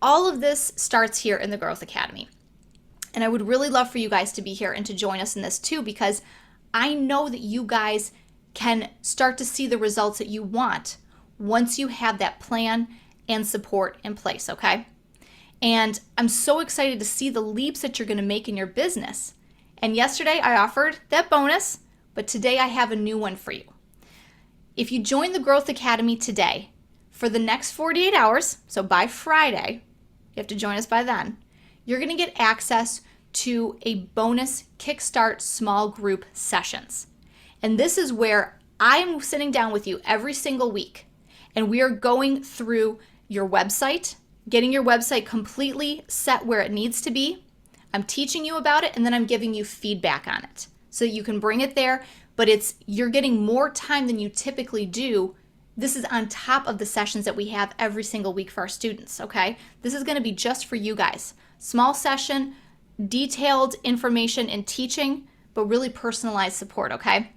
All of this starts here in the Growth Academy. And I would really love for you guys to be here and to join us in this too, because I know that you guys can start to see the results that you want once you have that plan and support in place, okay? And I'm so excited to see the leaps that you're going to make in your business. And yesterday I offered that bonus, but today I have a new one for you. If you join the Growth Academy today, for the next 48 hours, so by Friday, you have to join us by then, you're going to get access to a bonus Kickstart small group sessions. And this is where I'm sitting down with you every single week, and we are going through your website, getting your website completely set where it needs to be. I'm teaching you about it, and then I'm giving you feedback on it so that you can bring it there, but you're getting more time than you typically do. This is on top of the sessions that we have every single week for our students, okay? This is going to be just for you guys. Small session, detailed information and teaching, but really personalized support, okay?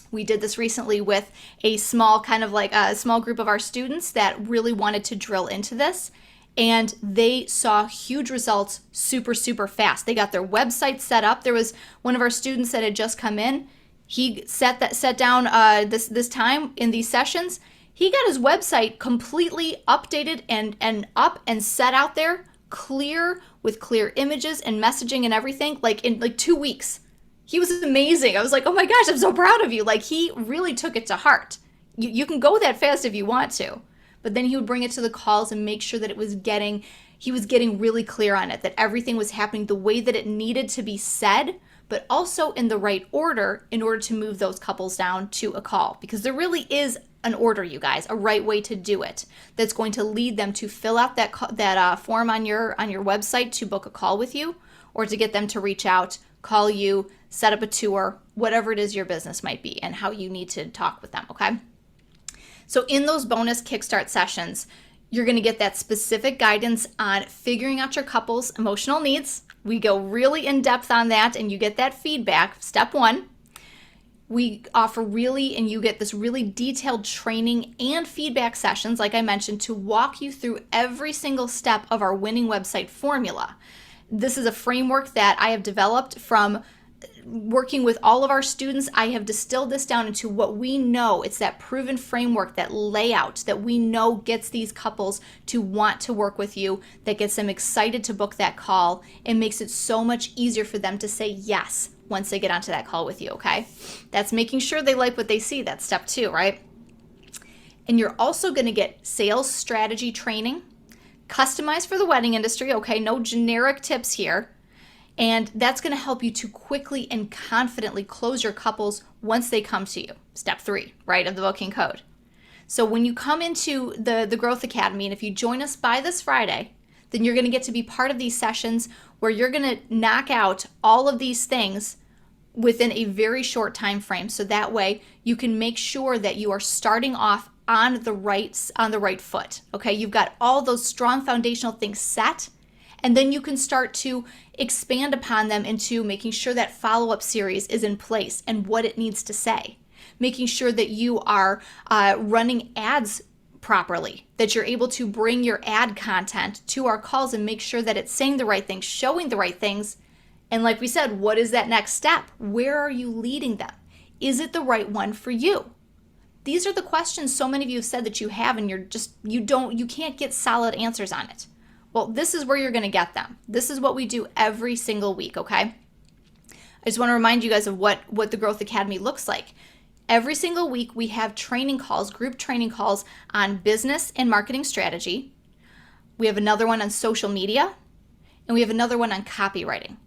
We did this recently with a small group of our students that really wanted to drill into this, and they saw huge results super, super fast. They got their website set up. There was one of our students that had just come in. He set down this time in these sessions. He got his website completely updated and up and set out there, clear, with clear images and messaging and everything, in 2 weeks. He was amazing. I was like, oh my gosh, I'm so proud of you. He really took it to heart. You can go that fast if you want to, but then he would bring it to the calls and make sure that he was getting really clear on it, that everything was happening the way that it needed to be said, but also in the right order in order to move those couples down to a call. Because there really is an order, you guys, a right way to do it that's going to lead them to fill out that form on your website to book a call with you, or to get them to reach out, call you, set up a tour, whatever it is your business might be and how you need to talk with them, okay? So in those bonus Kickstart sessions, you're going to get that specific guidance on figuring out your couple's emotional needs. We go really in depth on that, and you get that feedback. Step 1, we offer and you get this really detailed training and feedback sessions, like I mentioned, to walk you through every single step of our winning website formula. This is a framework that I have developed from working with all of our students. I have distilled this down into what we know. It's that proven framework, that layout that we know gets these couples to want to work with you, that gets them excited to book that call, and makes it so much easier for them to say yes once they get onto that call with you, okay? That's making sure they like what they see. That's step 2, right? And you're also going to get sales strategy training, customized for the wedding industry, okay? No generic tips here. And that's going to help you to quickly and confidently close your couples once they come to you. Step 3, right, of the booking code. So when you come into the Growth Academy, and if you join us by this Friday, then you're going to get to be part of these sessions where you're going to knock out all of these things within a very short time frame. So that way you can make sure that you are starting off on the right foot. Okay, you've got all those strong foundational things set, and then you can start to expand upon them into making sure that follow-up series is in place and what it needs to say, making sure that you are running ads properly, that you're able to bring your ad content to our calls and make sure that it's saying the right things, showing the right things. And like we said, what is that next step? Where are you leading them? Is it the right one for you? These are the questions so many of you have said that you have, and you can't get solid answers on it. Well, this is where you're going to get them. This is what we do every single week, okay? I just want to remind you guys of what the Growth Academy looks like. Every single week we have training calls, group training calls on business and marketing strategy. We have another one on social media, and we have another one on copywriting.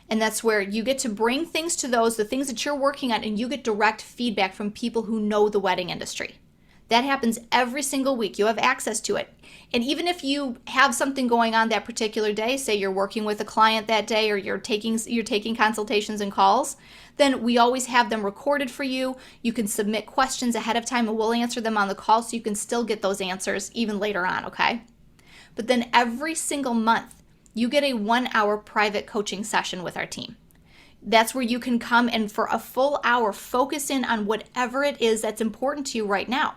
And that's where you get to bring things to the things that you're working on, and you get direct feedback from people who know the wedding industry. That happens every single week. You have access to it. And even if you have something going on that particular day, say you're working with a client that day or you're taking consultations and calls, then we always have them recorded for you. You can submit questions ahead of time and we'll answer them on the call so you can still get those answers even later on, okay? But then every single month, you get a 1-hour private coaching session with our team. That's where you can come and for a full hour focus in on whatever it is that's important to you right now.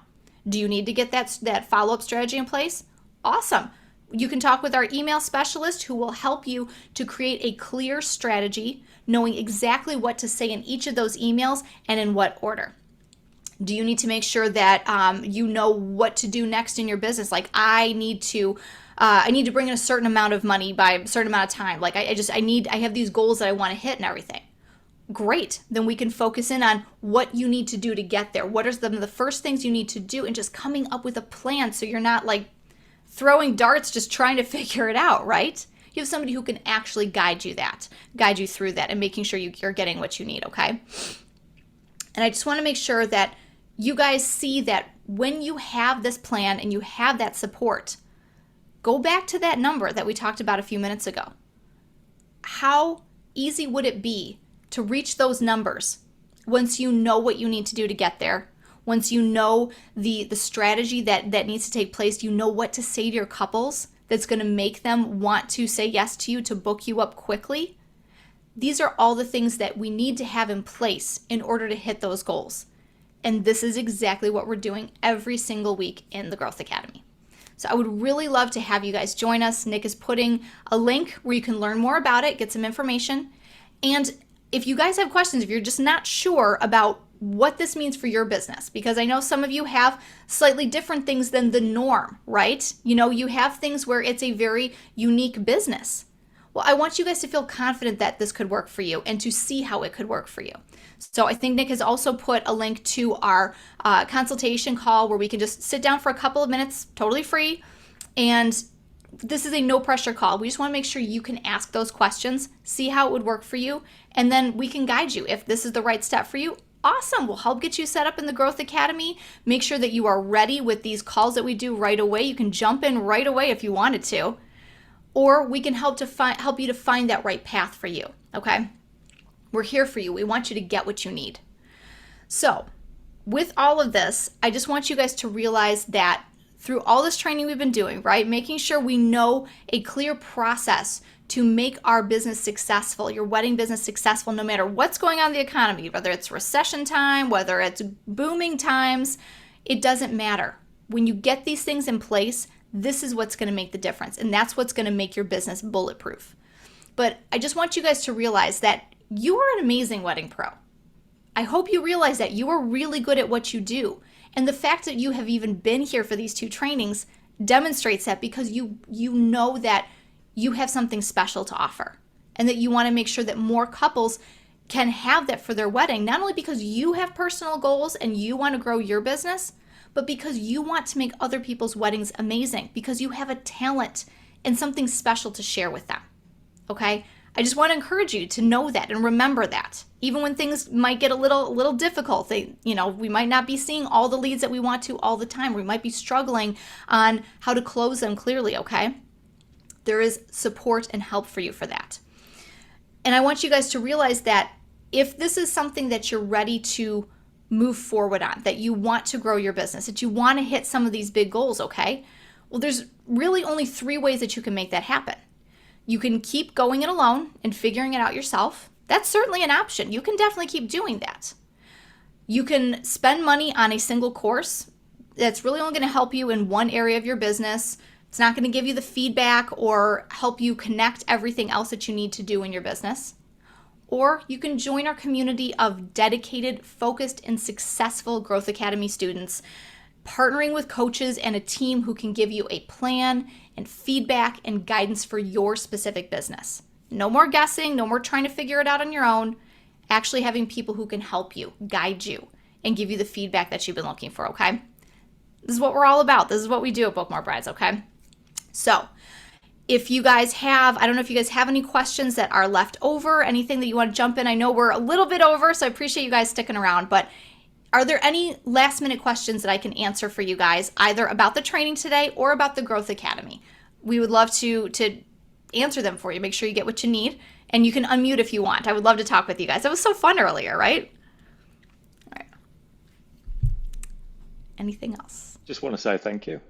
Do you need to get that follow-up strategy in place? Awesome. You can talk with our email specialist who will help you to create a clear strategy, knowing exactly what to say in each of those emails and in what order. Do you need to make sure that you know what to do next in your business? Like I need to bring in a certain amount of money by a certain amount of time. Like I have these goals that I want to hit and everything. Great. Then we can focus in on what you need to do to get there. What are the first things you need to do and just coming up with a plan so you're not like throwing darts just trying to figure it out, right? You have somebody who can actually guide you through that and making sure you're getting what you need, okay? And I just want to make sure that you guys see that when you have this plan and you have that support, go back to that number that we talked about a few minutes ago. How easy would it be to reach those numbers once you know what you need to do to get there? Once you know the strategy that needs to take place, you know what to say to your couples that's going to make them want to say yes to you, to book you up quickly. These are all the things that we need to have in place in order to hit those goals. And this is exactly what we're doing every single week in the Growth Academy. So I would really love to have you guys join us. Nick is putting a link where you can learn more about it, get some information. And if you guys have questions, if you're just not sure about what this means for your business, because I know some of you have slightly different things than the norm, right? You know, you have things where it's a very unique business. Well, I want you guys to feel confident that this could work for you and to see how it could work for you. So I think Nick has also put a link to our consultation call where we can just sit down for a couple of minutes, totally free. And this is a no pressure call. We just want to make sure you can ask those questions, see how it would work for you, and then we can guide you. If this is the right step for you, awesome. We'll help get you set up in the Growth Academy. Make sure that you are ready with these calls that we do right away. You can jump in right away if you wanted to, or we can help you to find that right path for you, okay? We're here for you. We want you to get what you need. So with all of this, I just want you guys to realize that through all this training we've been doing, right, making sure we know a clear process to make our business successful, your wedding business successful, no matter what's going on in the economy, whether it's recession time, whether it's booming times, it doesn't matter. When you get these things in place, this is what's going to make the difference. And that's what's going to make your business bulletproof. But I just want you guys to realize that you are an amazing wedding pro. I hope you realize that you are really good at what you do. And the fact that you have even been here for these 2 trainings demonstrates that, because you know that you have something special to offer and that you want to make sure that more couples can have that for their wedding, not only because you have personal goals and you want to grow your business, but because you want to make other people's weddings amazing, because you have a talent and something special to share with them. Okay? I just want to encourage you to know that and remember that. Even when things might get a little difficult, we might not be seeing all the leads that we want to all the time. We might be struggling on how to close them clearly, okay? There is support and help for you for that. And I want you guys to realize that if this is something that you're ready to move forward on, that you want to grow your business, that you want to hit some of these big goals, okay? Well, there's really only 3 ways that you can make that happen. You can keep going it alone and figuring it out yourself. That's certainly an option. You can definitely keep doing that. You can spend money on a single course that's really only going to help you in one area of your business. It's not going to give you the feedback or help you connect everything else that you need to do in your business. Or you can join our community of dedicated, focused, and successful Growth Academy students, partnering with coaches and a team who can give you a plan and feedback and guidance for your specific business. No more guessing, no more trying to figure it out on your own. Actually having people who can help you, guide you, and give you the feedback that you've been looking for, okay? This is what we're all about. This is what we do at Book More Brides, okay? So if you guys have, I don't know if you guys have any questions that are left over, anything that you want to jump in. I know we're a little bit over, so I appreciate you guys sticking around, but Are there any last minute questions that I can answer for you guys, either about the training today or about the Growth Academy? We would love to answer them for you. Make sure you get what you need, and you can unmute if you want. I would love to talk with you guys. That was so fun earlier, right? All right. Anything else? Just want to say thank you.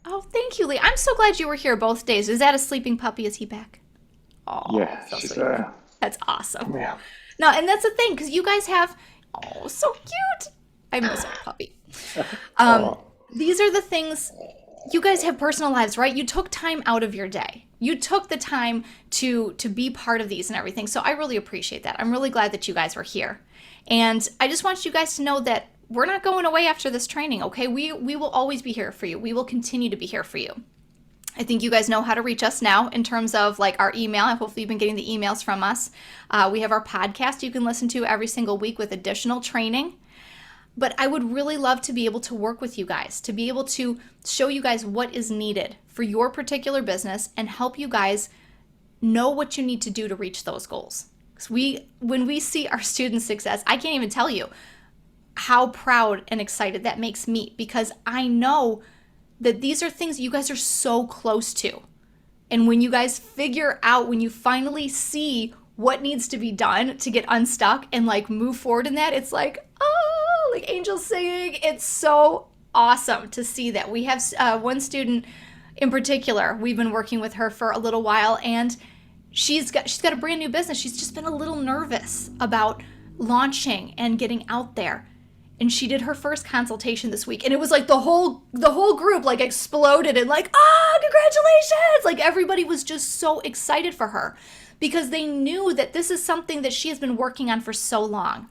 Oh, thank you, Lee. I'm so glad you were here both days. Is that a sleeping puppy? Is he back? Oh, Yeah, so she's sweet. That's awesome. yeah. No, and that's the thing, because you guys have, oh, so cute. I miss our puppy. These are the things, you guys have personal lives, right? You took time out of your day. You took the time to be part of these and everything. So I really appreciate that. I'm really glad that you guys were here. And I just want you guys to know that we're not going away after this training, okay? We will always be here for you. We will continue to be here for you. I think you guys know how to reach us now in terms of like our email. Hopefully you've been getting the emails from us. We have our podcast you can listen to every single week with additional training. But I would really love to be able to work with you guys, to be able to show you guys what is needed for your particular business and help you guys know what you need to do to reach those goals. Because when we see our students' success, I can't even tell you how proud and excited that makes me, because I know that these are things you guys are so close to. And when you guys figure out, when you finally see what needs to be done to get unstuck and like move forward in that, it's like, oh, like angels singing. It's so awesome to see that. We have one student in particular, we've been working with her for a little while, and she's got a brand new business. She's just been a little nervous about launching and getting out there. And she did her first consultation this week, and it was like the whole group like exploded and like, congratulations! Like everybody was just so excited for her because they knew that this is something that she has been working on for so long,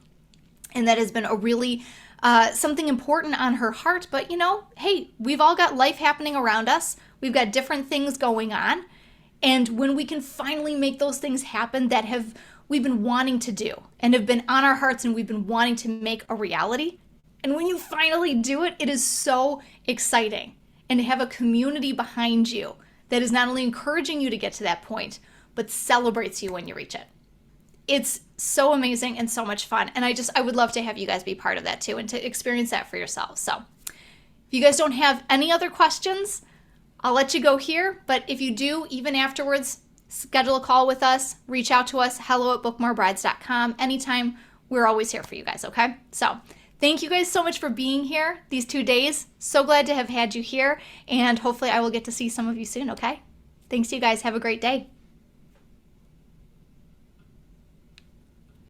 and that has been a really something important on her heart. But hey, we've all got life happening around us. We've got different things going on, and when we can finally make those things happen that we've been wanting to do and have been on our hearts and we've been wanting to make a reality. And when you finally do it, it is so exciting. And to have a community behind you that is not only encouraging you to get to that point, but celebrates you when you reach it. It's so amazing and so much fun. And I would love to have you guys be part of that too and to experience that for yourselves. So if you guys don't have any other questions, I'll let you go here. But if you do, even afterwards, schedule a call with us, reach out to us, hello@bookmorebrides.com. Anytime, we're always here for you guys, okay? So thank you guys so much for being here these 2 days. So glad to have had you here, and hopefully I will get to see some of you soon, okay? Thanks, you guys. Have a great day.